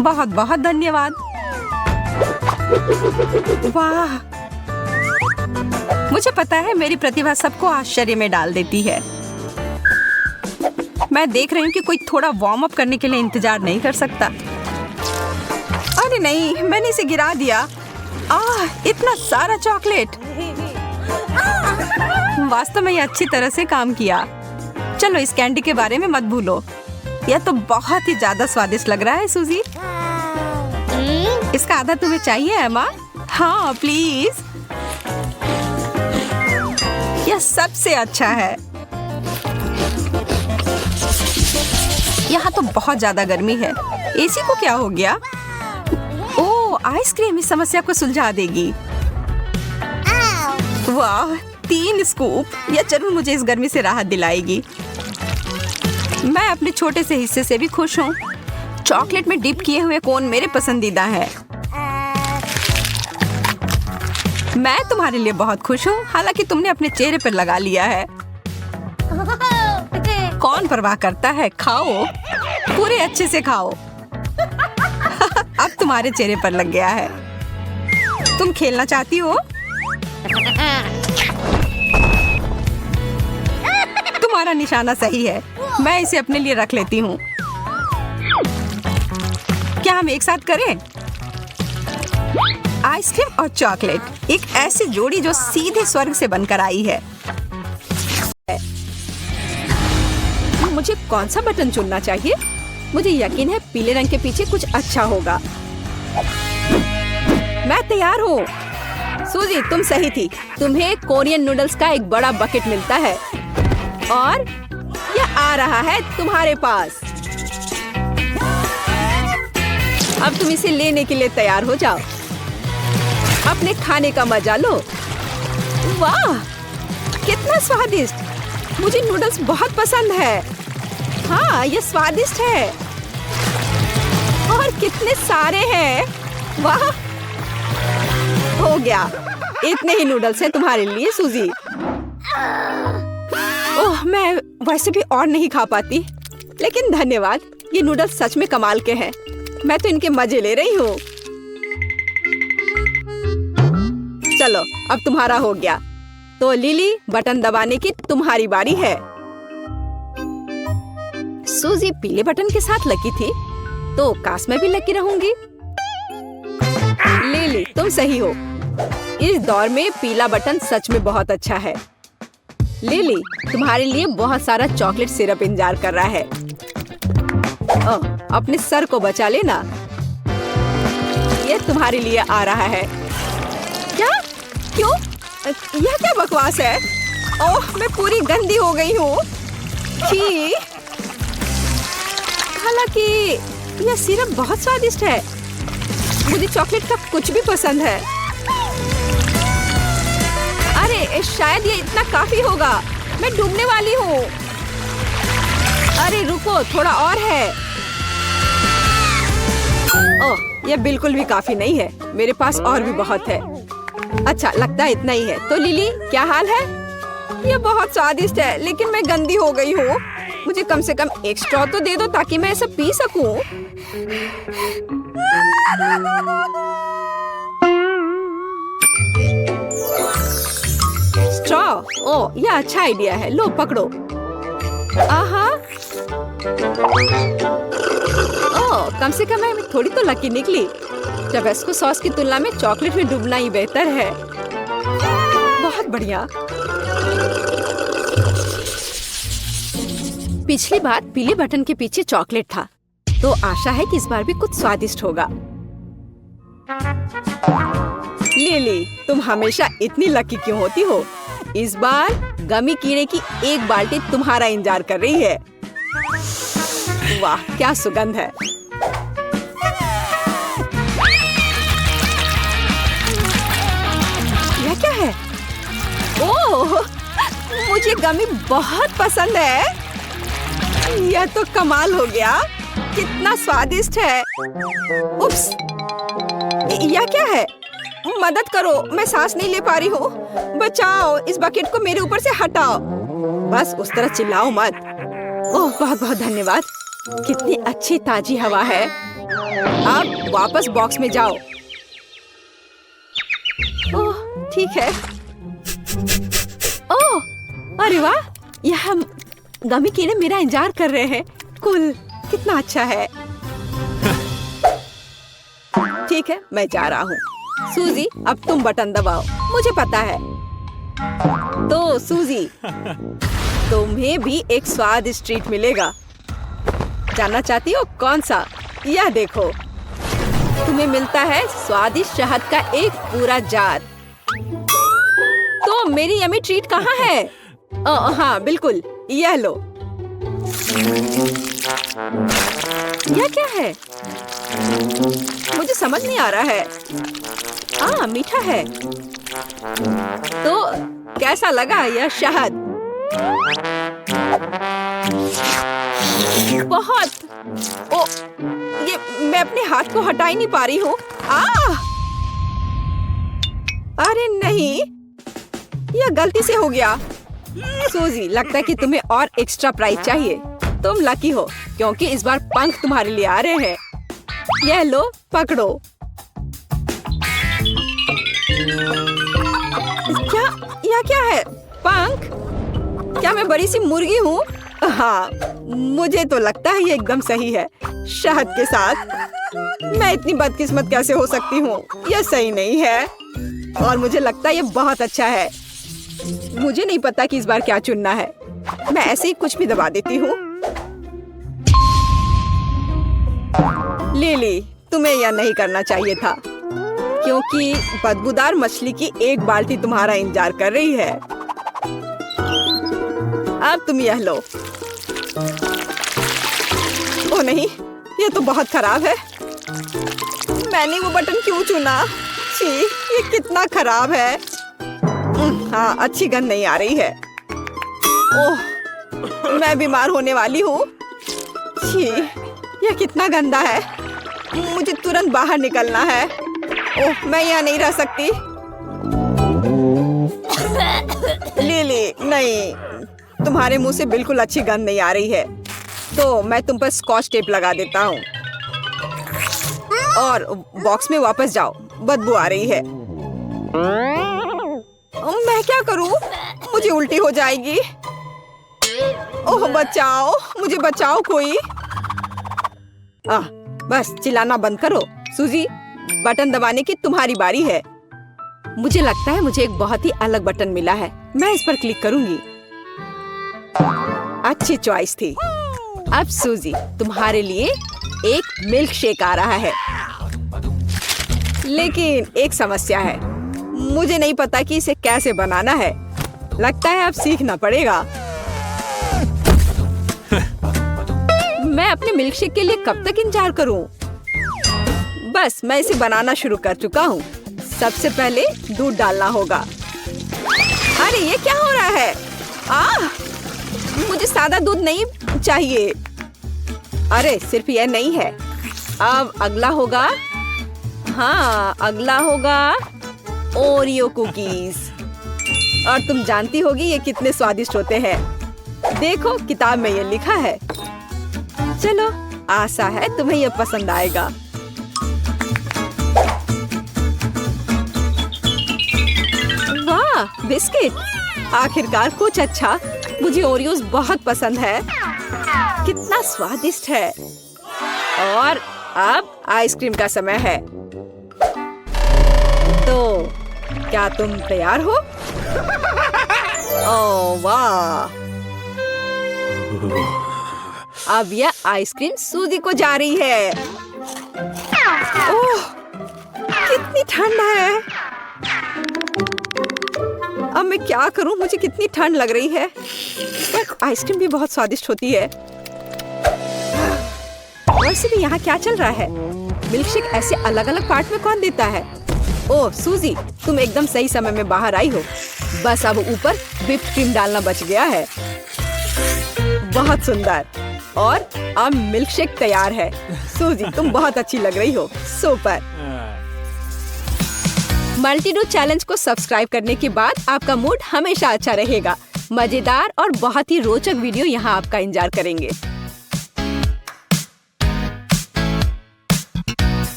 बहुत बहुत धन्यवाद। वाह, मुझे पता है मेरी प्रतिभा सबको आश्चर्य में डाल देती है। मैं देख रही हूँ कि कोई थोड़ा वार्म अप करने के लिए इंतजार नहीं कर सकता। अरे नहीं, मैंने इसे गिरा दिया। इतना सारा चॉकलेट। वास्तव में ये अच्छी तरह से काम किया। चलो, इस कैंडी के बारे में मत भूलो। यह तो बहुत ही ज्यादा स्वादिष्ट लग रहा है सूजी। इसका आधा तुम्हें चाहिए एमा? हाँ प्लीज। यह सबसे अच्छा है। यहाँ तो बहुत ज्यादा गर्मी है। एसी को क्या हो गया? ओह, आइसक्रीम इस समस्या को सुलझा देगी। वाह, 3 स्कूप। यह जरूर मुझे इस गर्मी से राहत दिलाएगी। मैं अपने छोटे से हिस्से से भी खुश हूँ। चॉकलेट में डिप किए हुए कोन मेरे पसंदीदा है। मैं तुम्हारे लिए बहुत खुश हूँ, हालांकि तुमने अपने चेहरे पर लगा लिया है। कौन परवाह करता है? खाओ, पूरे अच्छे से खाओ। अब तुम्हारे चेहरे पर लग गया है। तुम खेलना चाहती हो? तुम्हारा निशाना सही है। मैं इसे अपने लिए रख लेती हूँ। क्या हम एक साथ करें? आइसक्रीम और चॉकलेट, एक ऐसी जोड़ी जो सीधे स्वर्ग से बनकर आई है। मुझे कौन सा बटन चुनना चाहिए? मुझे यकीन है पीले रंग के पीछे कुछ अच्छा होगा। मैं तैयार हूँ। सूजी, तुम सही थी। तुम्हें कोरियन नूडल्स का एक बड़ा बकेट मिलता है और यह आ रहा है तुम्हारे पास। अब तुम इसे लेने के लिए तैयार हो जाओ। अपने खाने का मजा लो। वाह, कितना स्वादिष्ट! मुझे नूडल्स बहुत पसंद है। हाँ, ये स्वादिष्ट है और कितने सारे हैं। वाह, हो गया। इतने ही नूडल्स हैं तुम्हारे लिए सूजी। ओह, मैं वैसे भी और नहीं खा पाती, लेकिन धन्यवाद। ये नूडल्स सच में कमाल के हैं। मैं तो इनके मजे ले रही हूँ। चलो, अब तुम्हारा हो गया। तो लिली, बटन दबाने की तुम्हारी बारी है। सूजी पीले बटन के साथ लकी थी, तो काश मैं भी लकी रहूंगी। लिली, तुम सही हो। इस दौर में पीला बटन सच में बहुत अच्छा है। लिली, तुम्हारे लिए बहुत सारा चॉकलेट सिरप इंतजार कर रहा है। ओह, अपने सर को बचा लेना। ये तुम्हारे लिए आ रहा है। क्या? क्यों? यह क्या बकवास है? ओह, मैं पूरी गंदी हो गई हूँ। छी! हालांकि यह सिरप बहुत स्वादिष्ट है। मुझे चॉकलेट का कुछ भी पसंद है। अरे, शायद ये इतना काफी होगा। मैं डूबने वाली हूँ। अरे रुको, थोड़ा और है। ओह, यह बिल्कुल भी काफी नहीं है। मेरे पास और भी बहुत है। अच्छा, लगता है इतना ही है। तो लिली, क्या हाल है? यह बहुत स्वादिष्ट है, लेकिन मैं गंदी हो गई हूँ। मुझे कम से कम एक स्ट्रॉ तो दे दो ताकि मैं ऐसा पी सकूं। स्ट्रॉ? ओह, यह अच्छा आइडिया है। लो, पकड़ो। आहा। ओह, कम से कम मैं थोड़ी तो लकी निकली। टबैस्को सॉस की तुलना में चॉकलेट में डूबना ही बेहतर है। बहुत बढ़िया। पिछली बार पीले बटन के पीछे चॉकलेट था, तो आशा है कि इस बार भी कुछ स्वादिष्ट होगा। लिली, तुम हमेशा इतनी लकी क्यों होती हो? इस बार गमी कीड़े की एक बाल्टी तुम्हारा इंतजार कर रही है। वाह, क्या सुगंध है! यह क्या है? ओह, मुझे गमी बहुत पसंद है। यह तो कमाल हो गया। कितना स्वादिष्ट है। उप्स, यह क्या है? मदद करो, मैं सांस नहीं ले पा रही हूँ। बचाओ, इस बकेट को मेरे ऊपर से हटाओ। बस उस तरह चिल्लाओ मत। ओह, बहुत बहुत धन्यवाद। कितनी अच्छी ताजी हवा है। अब वापस बॉक्स में जाओ। ओह, ठीक है। ओह, अरे वाह, यह गमी कीड़े मेरा इंतजार कर रहे हैं। कुल, कितना अच्छा है। ठीक है, मैं जा रहा हूँ। सूजी, अब तुम बटन दबाओ। मुझे पता है। तो सूजी, तुम्हें भी एक स्वादिष्ट ट्रीट मिलेगा। जानना चाहती हो कौन सा? यह देखो, तुम्हें मिलता है स्वादिष्ट शहद का एक पूरा जार। तो मेरी यम्मी ट्रीट कहाँ है? हाँ, बिल्कुल, यह लो। यह क्या है? मुझे समझ नहीं आ रहा है। मीठा है। तो कैसा लगा यह शहद? बहुत। ओ, ये मैं अपने हाथ को हटा ही नहीं पा रही हूँ। अरे नहीं, यह गलती से हो गया। सूजी, लगता है कि तुम्हें और एक्स्ट्रा प्राइज चाहिए। तुम लकी हो क्योंकि इस बार पंख तुम्हारे लिए आ रहे हैं। यह लो, पकड़ो। यह क्या है? पंख? क्या मैं बड़ी सी मुर्गी हूँ? हाँ, मुझे तो लगता है ये एकदम सही है। शहद के साथ मैं इतनी बदकिस्मत कैसे हो सकती हूँ? यह सही नहीं है और मुझे लगता है ये बहुत अच्छा है। मुझे नहीं पता कि इस बार क्या चुनना है। मैं ऐसे ही कुछ भी दबा देती हूँ। लिली, तुम्हें यह नहीं करना चाहिए था। क्योंकि बदबूदार मछली की एक बाल्टी तुम्हारा इंतजार कर रही है। अब तुम यह लो। ओ नहीं, ये तो बहुत खराब है। मैंने वो बटन क्यों चुना? छी, ये कितना खराब है। हाँ, अच्छी गंध नहीं आ रही है। ओह, मैं बीमार होने वाली हूँ। छी, ये कितना गंदा है। मुझे तुरंत बाहर निकलना है। ओह, मैं यहाँ नहीं रह सकती। लिली, नहीं, तुम्हारे मुंह से बिल्कुल अच्छी गंध नहीं आ रही है। तो मैं तुम पर स्कॉच टेप लगा देता हूँ और बॉक्स में वापस जाओ, बदबू आ रही है। मैं क्या करूँ? मुझे उल्टी हो जाएगी। ओह, बचाओ, मुझे बचाओ कोई। बस चिल्लाना बंद करो। सूजी, बटन दबाने की तुम्हारी बारी है। मुझे लगता है मुझे एक बहुत ही अलग बटन मिला है। मैं इस पर क्लिक करूंगी। अच्छी चॉइस थी। अब सूजी, तुम्हारे लिए एक मिल्क शेक आ रहा है। लेकिन एक समस्या है, मुझे नहीं पता कि इसे कैसे बनाना है। लगता है अब सीखना पड़ेगा। मैं अपने मिल्क शेक के लिए कब तक इंतजार करूं? बस मैं इसे बनाना शुरू कर चुका हूँ। सबसे पहले दूध डालना होगा। अरे ये क्या हो रहा है? मुझे सादा दूध नहीं चाहिए। अरे सिर्फ यह नहीं है। अब अगला होगा, हाँ अगला होगा ओरियो कुकीज। और तुम जानती होगी ये कितने स्वादिष्ट होते हैं। देखो किताब में ये लिखा है। चलो, आशा है तुम्हें ये पसंद आएगा। वाह, बिस्किट! आखिरकार कुछ अच्छा। मुझे ओरियोज बहुत पसंद है। कितना स्वादिष्ट है। और अब आइसक्रीम का समय है। तो क्या तुम तैयार हो? ओह वाह! अब यह आइसक्रीम सूजी को जा रही है। ओह, कितनी ठंड है। अब मैं क्या करूं? मुझे कितनी ठंड लग रही है। पर आइसक्रीम भी बहुत स्वादिष्ट होती है। वैसे भी यहाँ क्या चल रहा है? मिल्कशेक ऐसे अलग अलग पार्ट में कौन देता है? ओह सूजी, तुम एकदम सही समय में बाहर आई हो। बस अब ऊपर व्हिप्ड क्रीम डालना बच गया है। बहुत सुंदर। और अब मिल्कशेक तैयार है। सूजी, तुम बहुत अच्छी लग रही हो। सुपर। मल्टीडो चैलेंज को सब्सक्राइब करने के बाद आपका मूड हमेशा अच्छा रहेगा। मजेदार और बहुत ही रोचक वीडियो यहाँ आपका इंतजार करेंगे।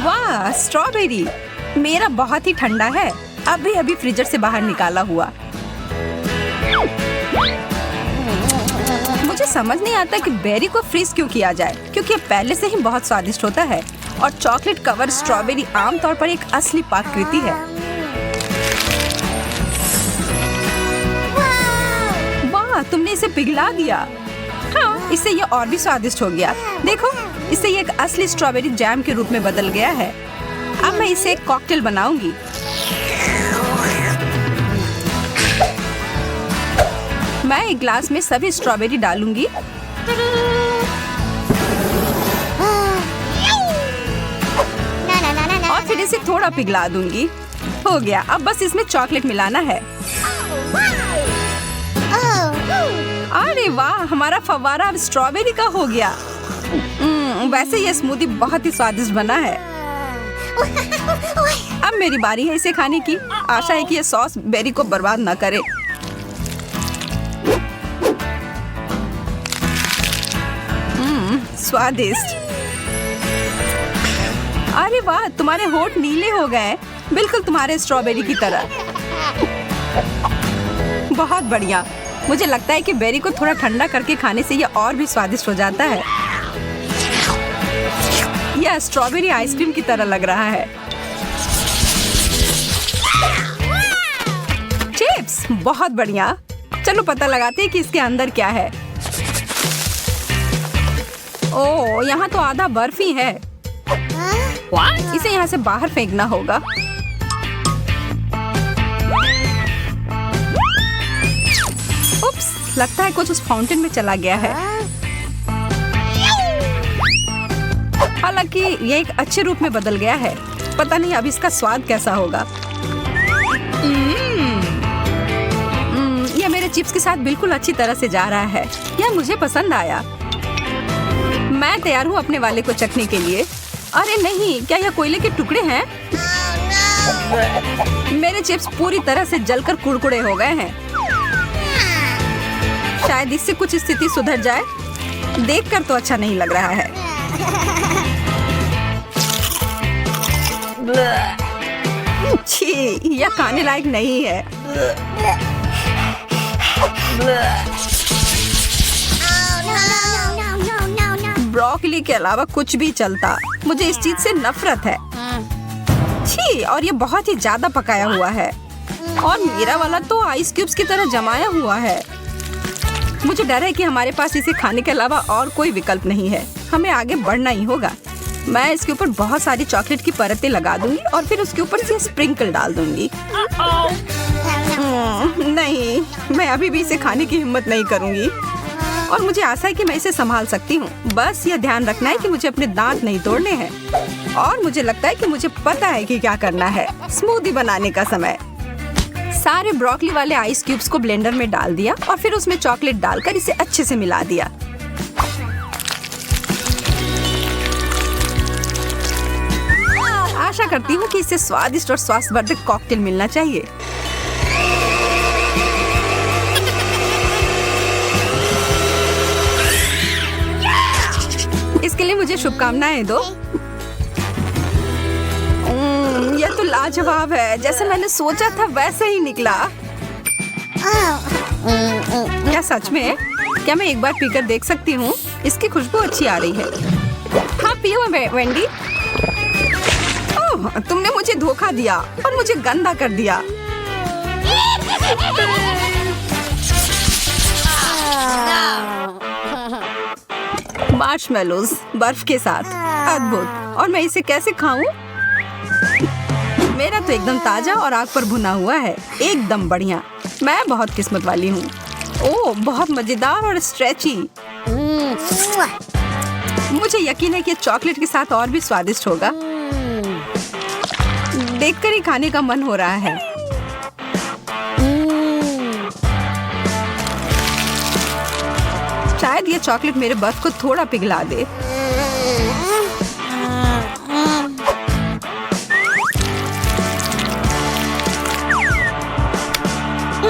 वाह, स्ट्रॉबेरी मेरा बहुत ही ठंडा है। अभी फ्रीजर से बाहर निकाला हुआ। मुझे समझ नहीं आता कि बेरी को फ्रीज क्यों किया जाए, क्योंकि ये पहले से ही बहुत स्वादिष्ट होता है। और चॉकलेट कवर स्ट्रॉबेरी आमतौर पर एक असली पाककृति है। वाह, तुमने इसे पिघला दिया। हाँ, इससे ये और भी स्वादिष्ट हो गया। देखो, इससे ये एक असली स्ट्रॉबेरी जैम के रूप में बदल गया है। अब मैं इसे एक कॉकटेल बनाऊंगी। मैं एक ग्लास में सभी स्ट्रॉबेरी डालूंगी। और फिर इसे थोड़ा पिघला दूंगी। हो गया। अब बस इसमें चॉकलेट मिलाना है। अरे वाह, हमारा फव्वारा अब स्ट्रॉबेरी का हो गया। वैसे ये स्मूदी बहुत ही स्वादिष्ट बना है। अब मेरी बारी है इसे खाने की। आशा है कि ये सॉस बेरी को बर्बाद न करे। स्वादिष्ट। अरे वाह, तुम्हारे होंठ नीले हो गए, बिल्कुल तुम्हारे स्ट्रॉबेरी की तरह। बहुत बढ़िया। मुझे लगता है कि बेरी को थोड़ा ठंडा करके खाने से यह और भी स्वादिष्ट हो जाता है। यह स्ट्रॉबेरी आइसक्रीम की तरह लग रहा है। चिप्स, बहुत बढ़िया। चलो पता लगाते हैं कि इसके अंदर क्या है। ओह, यहाँ तो आधा बर्फ ही है। इसे यहाँ से बाहर फेंकना होगा। उप्स, लगता है कुछ उस फाउंटेन में चला गया है। हालांकि ये एक अच्छे रूप में बदल गया है। पता नहीं अब इसका स्वाद कैसा होगा। यह मेरे चिप्स के साथ बिल्कुल अच्छी तरह से जा रहा है। यह मुझे पसंद आया। मैं तैयार हूँ अपने वाले को चखने के लिए। अरे नहीं, क्या यह कोयले के टुकड़े हैं? मेरे चिप्स पूरी तरह से जलकर कुड़कुड़े हो गए हैं। शायद इससे कुछ स्थिति सुधर जाए। देखकर तो अच्छा नहीं लग रहा है। छी, यह खाने लायक नहीं है। ब्रोकली के अलावा कुछ भी चलता। मुझे इस चीज से नफरत है। छी, और ये बहुत ही ज्यादा पकाया हुआ है। और मेरा वाला तो आइस क्यूब्स की तरह जमाया हुआ है। मुझे डर है कि हमारे पास इसे खाने के अलावा और कोई विकल्प नहीं है। हमें आगे बढ़ना ही होगा। मैं इसके ऊपर बहुत सारी चॉकलेट की परतें लगा दूंगी और फिर उसके ऊपर से स्प्रिंकल डाल दूंगी। नहीं, मैं अभी भी इसे खाने की हिम्मत नहीं करूंगी। और मुझे आशा है कि मैं इसे संभाल सकती हूँ। बस यह ध्यान रखना है कि मुझे अपने दांत नहीं तोड़ने हैं। और मुझे लगता है कि मुझे पता है कि क्या करना है। स्मूदी बनाने का समय। सारे ब्रोकली वाले आइस क्यूब्स को ब्लेंडर में डाल दिया और फिर उसमें चॉकलेट डालकर इसे अच्छे से मिला दिया। आशा करती हूँ कि इसे स्वादिष्ट और स्वास्थ्यवर्धक कॉकटेल मिलना चाहिए। इसके लिए मुझे शुभकामनाएं दो। यह तो लाजवाब है। जैसे मैंने सोचा था वैसे ही निकला। क्या सच में? क्या मैं एक बार पीकर देख सकती हूँ? इसकी खुशबू अच्छी आ रही है। हाँ, पियो वेंडी। ओह, तुमने मुझे धोखा दिया और मुझे गंदा कर दिया। मार्शमेलोज बर्फ के साथ, अद्भुत। और मैं इसे कैसे खाऊं? मेरा तो एकदम ताजा और आग पर भुना हुआ है। एकदम बढ़िया। मैं बहुत किस्मत वाली हूँ। ओह, बहुत मजेदार और स्ट्रेची। मुझे यकीन है कि चॉकलेट के साथ और भी स्वादिष्ट होगा। देखकर ही खाने का मन हो रहा है। शायद ये चॉकलेट मेरे बर्फ को थोड़ा पिघला दे।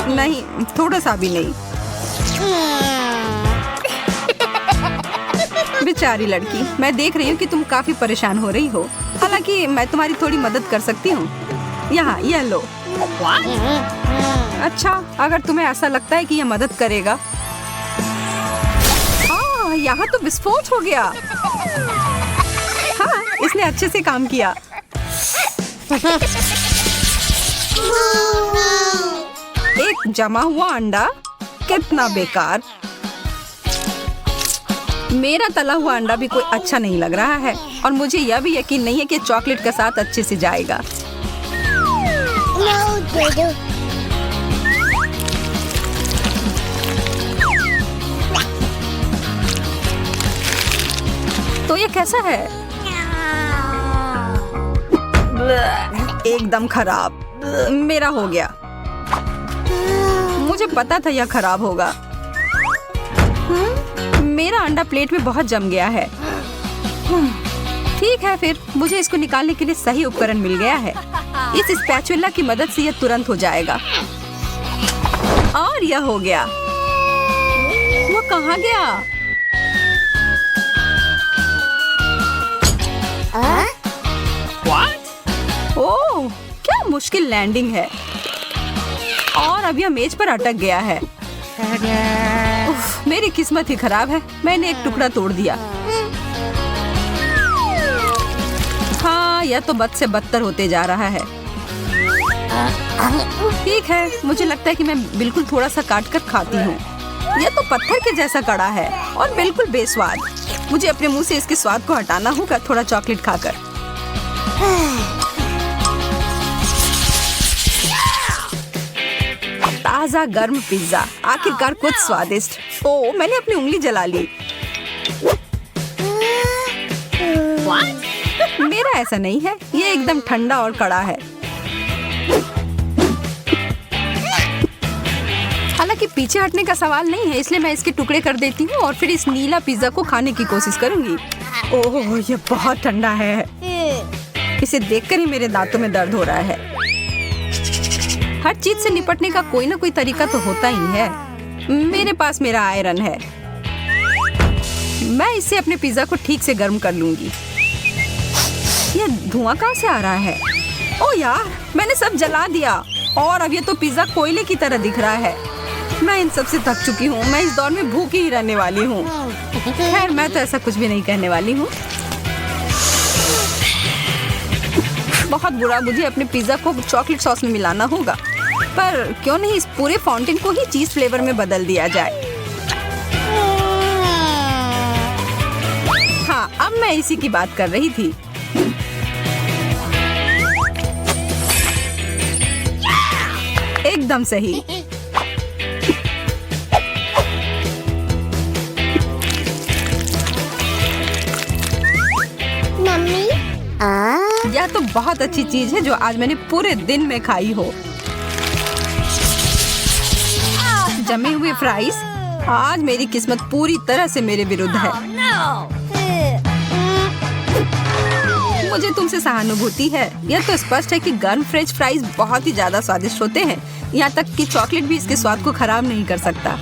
नहीं, थोड़ा सा भी नहीं। बेचारी लड़की, मैं देख रही हूँ कि तुम काफी परेशान हो रही हो। हालांकि मैं तुम्हारी थोड़ी मदद कर सकती हूँ। यहाँ, यह लो। अच्छा, अगर तुम्हें ऐसा लगता है कि यह मदद करेगा। यहाँ तो विस्फोट हो गया। हाँ, इसने अच्छे से काम किया। एक जमा हुआ अंडा, कितना बेकार। मेरा तला हुआ अंडा भी कोई अच्छा नहीं लग रहा है और मुझे यह भी यकीन नहीं है कि चॉकलेट के साथ अच्छे से जाएगा। तो ये कैसा है? एकदम खराब। मेरा हो गया। मुझे पता था यह खराब होगा। मेरा अंडा प्लेट में बहुत जम गया है। ठीक है, फिर मुझे इसको निकालने के लिए सही उपकरण मिल गया है। इस स्पैचुला की मदद से यह तुरंत हो जाएगा। और यह हो गया। वो कहाँ गया? ओह, क्या मुश्किल लैंडिंग है। और अब यह मेज पर अटक गया है। उफ, मेरी किस्मत ही खराब है। मैंने एक टुकड़ा तोड़ दिया। हाँ, यह तो बद से बदतर होते जा रहा है। ठीक है, मुझे लगता है कि मैं बिल्कुल थोड़ा सा काट कर खाती हूँ। यह तो पत्थर के जैसा कड़ा है और बिल्कुल बेस्वाद। मुझे अपने मुंह से इसके स्वाद को हटाना होगा थोड़ा चॉकलेट खाकर। ताजा गर्म पिज्जा, आखिरकार कुछ स्वादिष्ट। ओ, मैंने अपनी उंगली जला ली। मेरा ऐसा नहीं है, ये एकदम ठंडा और कड़ा है। हालांकि पीछे हटने का सवाल नहीं है, इसलिए मैं इसके टुकड़े कर देती हूँ और फिर इस नीला पिज्जा को खाने की कोशिश करूंगी। ओह, ये बहुत ठंडा है। इसे देखकर ही मेरे दांतों में दर्द हो रहा है। हर चीज से निपटने का कोई ना कोई तरीका तो होता ही है। मेरे पास मेरा आयरन है। मैं इससे अपने पिज्जा को ठीक से गर्म कर लूंगी। ये धुआं कहाँ से आ रहा है? ओ यार, मैंने सब जला दिया और अब ये तो पिज्जा कोयले की तरह दिख रहा है। मैं इन सब से थक चुकी हूँ। मैं इस दौर में भूखी ही रहने वाली हूँ। खैर, मैं तो ऐसा कुछ भी नहीं कहने वाली हूँ। बहुत बुरा, मुझे अपने पिज्जा को चॉकलेट सॉस में मिलाना होगा। पर क्यों नहीं इस पूरे फाउंटेन को ही चीज फ्लेवर में बदल दिया जाए। हाँ, अब मैं इसी की बात कर रही थी। एकदम सही। मम्मी, यह तो बहुत अच्छी चीज है जो आज मैंने पूरे दिन में खाई हो। जमे हुए फ्राइज। आज मेरी किस्मत पूरी तरह से मेरे विरुद्ध है। मुझे तुमसे सहानुभूति है। यह तो स्पष्ट है कि गर्म फ्रेंच फ्राइज बहुत ही ज्यादा स्वादिष्ट होते हैं। यहाँ तक कि चॉकलेट भी इसके स्वाद को खराब नहीं कर सकता।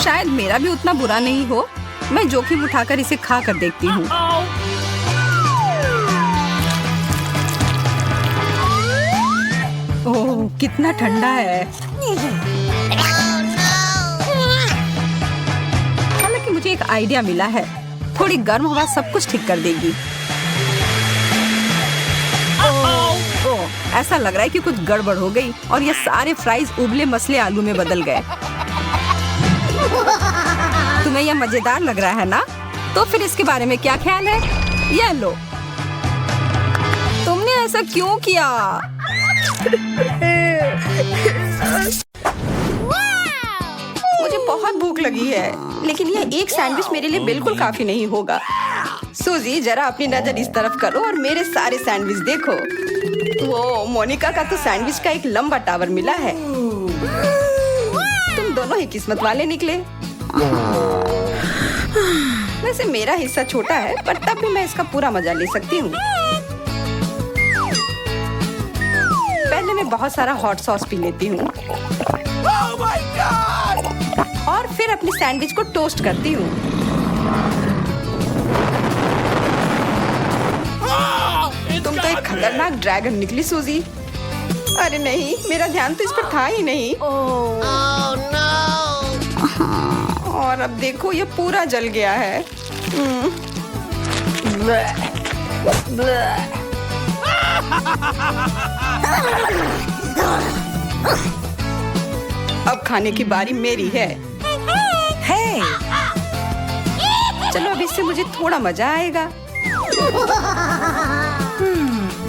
शायद मेरा भी उतना बुरा नहीं हो। मैं जोखिम उठाकर इसे खा कर देखती हूँ। ओह, कितना ठंडा है। हालांकि मुझे एक आइडिया मिला है। थोड़ी गर्म हवा सब कुछ ठीक कर देगी। ओह, ऐसा लग रहा है कि कुछ गड़बड़ हो गई और ये सारे फ्राइज उबले मसले आलू में बदल गए। तुम्हें यह मजेदार लग रहा है ना? तो फिर इसके बारे में क्या ख्याल है? ये लो। तुमने ऐसा क्यों किया? मुझे बहुत भूख लगी है, लेकिन यह एक सैंडविच मेरे लिए बिल्कुल काफी नहीं होगा। सूजी, जरा अपनी नजर इस तरफ करो और मेरे सारे सैंडविच देखो। वो मोनिका का तो सैंडविच का एक लंबा टावर मिला है। तुम दोनों ही किस्मत वाले निकले। वैसे मेरा हिस्सा छोटा है, पर तब भी मैं इसका पूरा मजा ले सकती हूँ। पहले मैं बहुत सारा हॉट सॉस पी लेती हूँ और फिर अपनी सैंडविच को टोस्ट करती हूँ। तुम तो एक खतरनाक ड्रैगन निकली सूजी। अरे नहीं, मेरा ध्यान तो इस पर था ही नहीं। और अब देखो, ये पूरा जल गया है। अब खाने की बारी मेरी है। हे! चलो, अब इससे मुझे थोड़ा मजा आएगा।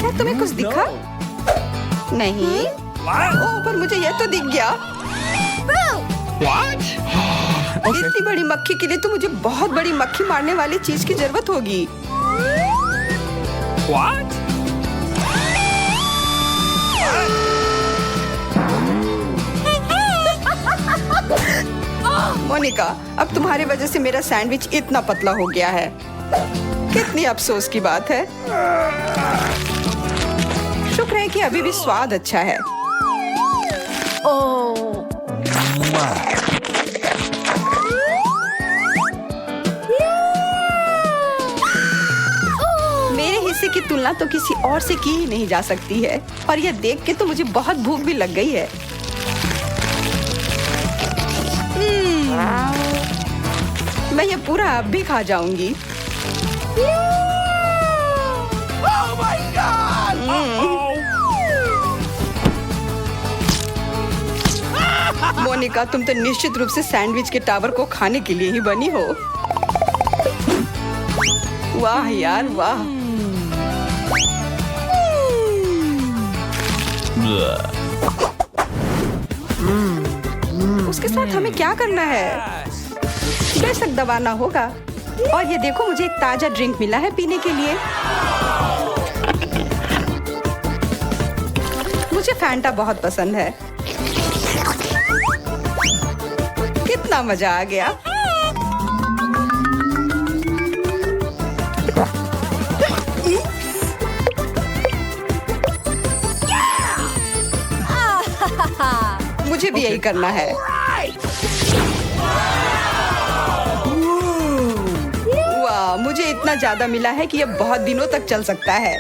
क्या तुम्हें कुछ दिखा? नहीं। ओह, पर मुझे यह तो दिख गया। इतनी बड़ी मक्खी के लिए तो मुझे बहुत बड़ी मक्खी मारने वाली चीज की जरूरत होगी। मोनिका, अब तुम्हारे वजह से मेरा सैंडविच इतना पतला हो गया है। कितनी अफसोस की बात है। शुक्र है कि अभी भी स्वाद अच्छा है। मेरे हिस्से की तुलना तो किसी और से की ही नहीं जा सकती है, और यह देख के तो मुझे बहुत भूख भी लग गई है। मैं ये पूरा अब भी खा जाऊंगी। मोनिका, तुम तो निश्चित रूप से सैंडविच के टावर को खाने के लिए ही बनी हो। वाह यार वाह। उसके साथ हमें क्या करना है? बेशक दबाना होगा। और ये देखो, मुझे एक ताजा ड्रिंक मिला है पीने के लिए। मुझे फैंटा बहुत पसंद है। कितना मजा आ गया। मुझे भी यही करना है। वाह, मुझे इतना ज्यादा मिला है कि यह बहुत दिनों तक चल सकता है।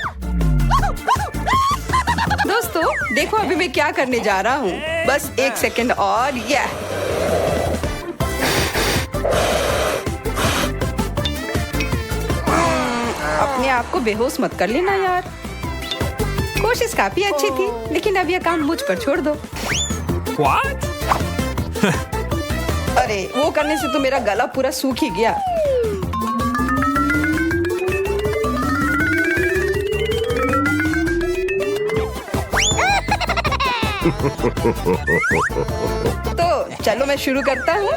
दोस्तों देखो, अभी मैं क्या करने जा रहा हूँ। बस 1 सेकंड और यह अपने आप को बेहोश मत कर लेना यार। कोशिश काफी अच्छी थी, लेकिन अब यह काम मुझ पर छोड़ दो। What? अरे वो करने से तो मेरा गला पूरा सूख ही गया। तो चलो मैं शुरू करता हूँ।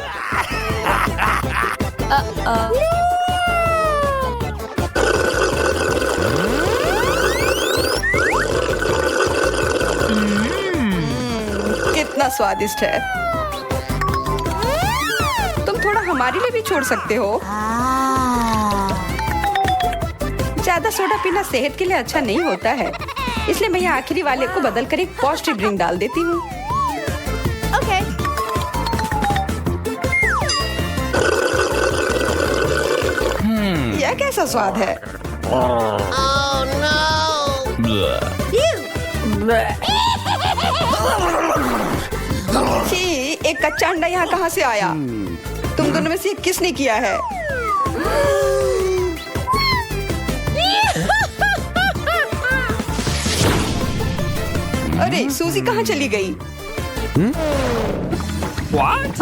कितना स्वादिष्ट है। तुम थोड़ा हमारे लिए भी छोड़ सकते हो। ज्यादा सोडा पीना सेहत के लिए अच्छा नहीं होता है, इसलिए मैं यहाँ आखिरी वाले को बदल कर एक पौष्टिक ड्रिंक डाल देती हूँ। ओके। यह कैसा स्वाद है? छी, एक कच्चा अंडा यहाँ कहाँ से आया? तुम दोनों में से किसने किया है? अरे सूजी कहाँ चली गई? What?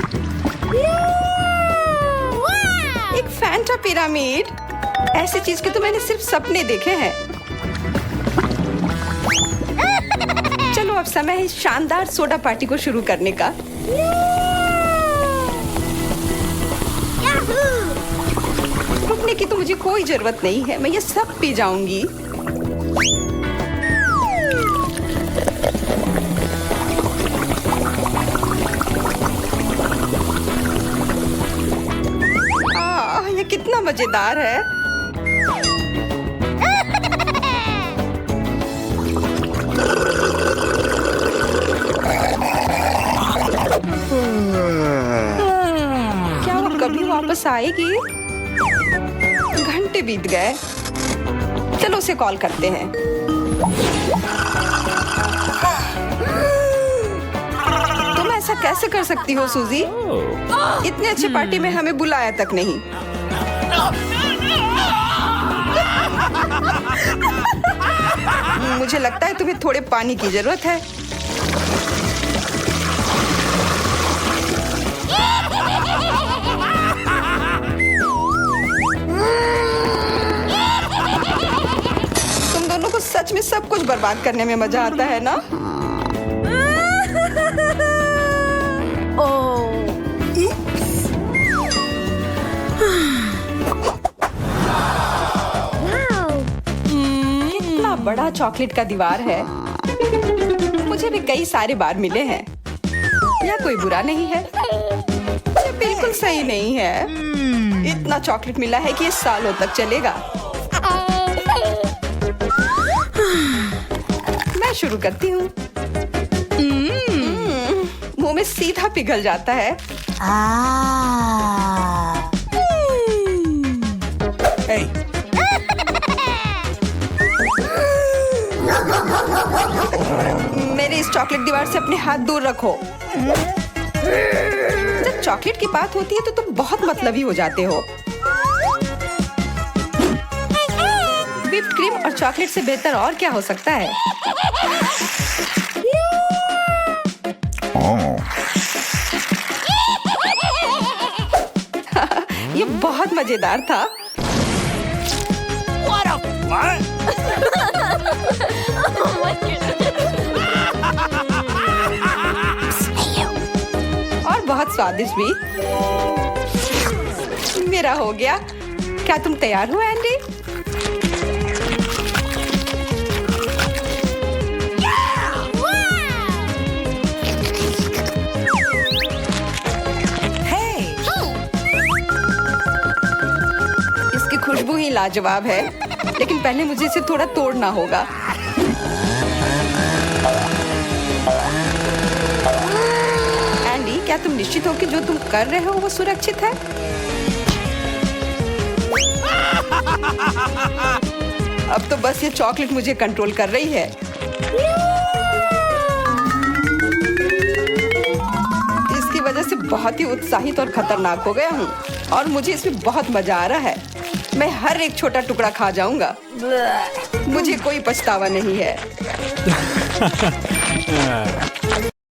एक फैंटा पिरामिड? ऐसी चीज के तो मैंने सिर्फ सपने देखे हैं। चलो अब समय है शानदार सोडा पार्टी को शुरू करने का। रुकने की तो मुझे कोई जरूरत नहीं है, मैं ये सब पी जाऊंगी। ये कितना मजेदार है। क्या वो कभी वापस आएगी? घंटे बीत गए। चलो उसे कॉल करते हैं। तुम ऐसा कैसे कर सकती हो सूजी? इतने अच्छे पार्टी में हमें बुलाया तक नहीं। मुझे लगता है तुम्हें थोड़े पानी की जरूरत है। तुम दोनों को सच में सब कुछ बर्बाद करने में मजा आता है ना? कितना बड़ा चॉकलेट का दीवार है। मुझे भी कई सारे बार मिले हैं। यह कोई बुरा नहीं है, यह बिल्कुल सही नहीं है। इतना चॉकलेट मिला है कि ये सालों तक चलेगा। मैं शुरू करती हूँ। मुंह में सीधा पिघल जाता है। Hey. मेरे इस चॉकलेट दीवार से अपने हाथ दूर रखो। जब चॉकलेट की बात होती है तो तुम बहुत मतलबी हो जाते हो। व्हिप्ड क्रीम और चॉकलेट से बेहतर और क्या हो सकता है? बहुत मजेदार था। What? और बहुत स्वादिष्ट भी। मेरा हो गया। क्या तुम तैयार हो एंडी? इसकी खुशबू ही लाजवाब है, लेकिन पहले मुझे इसे थोड़ा तोड़ना होगा। एंडी, क्या तुम निश्चित हो कि जो तुम कर रहे हो वो सुरक्षित है? अब तो बस ये चॉकलेट मुझे कंट्रोल कर रही है। इसकी वजह से बहुत ही उत्साहित और खतरनाक हो गया हूँ और मुझे इसमें बहुत मजा आ रहा है। मैं हर एक छोटा टुकड़ा खा जाऊंगा। मुझे कोई पछतावा नहीं है।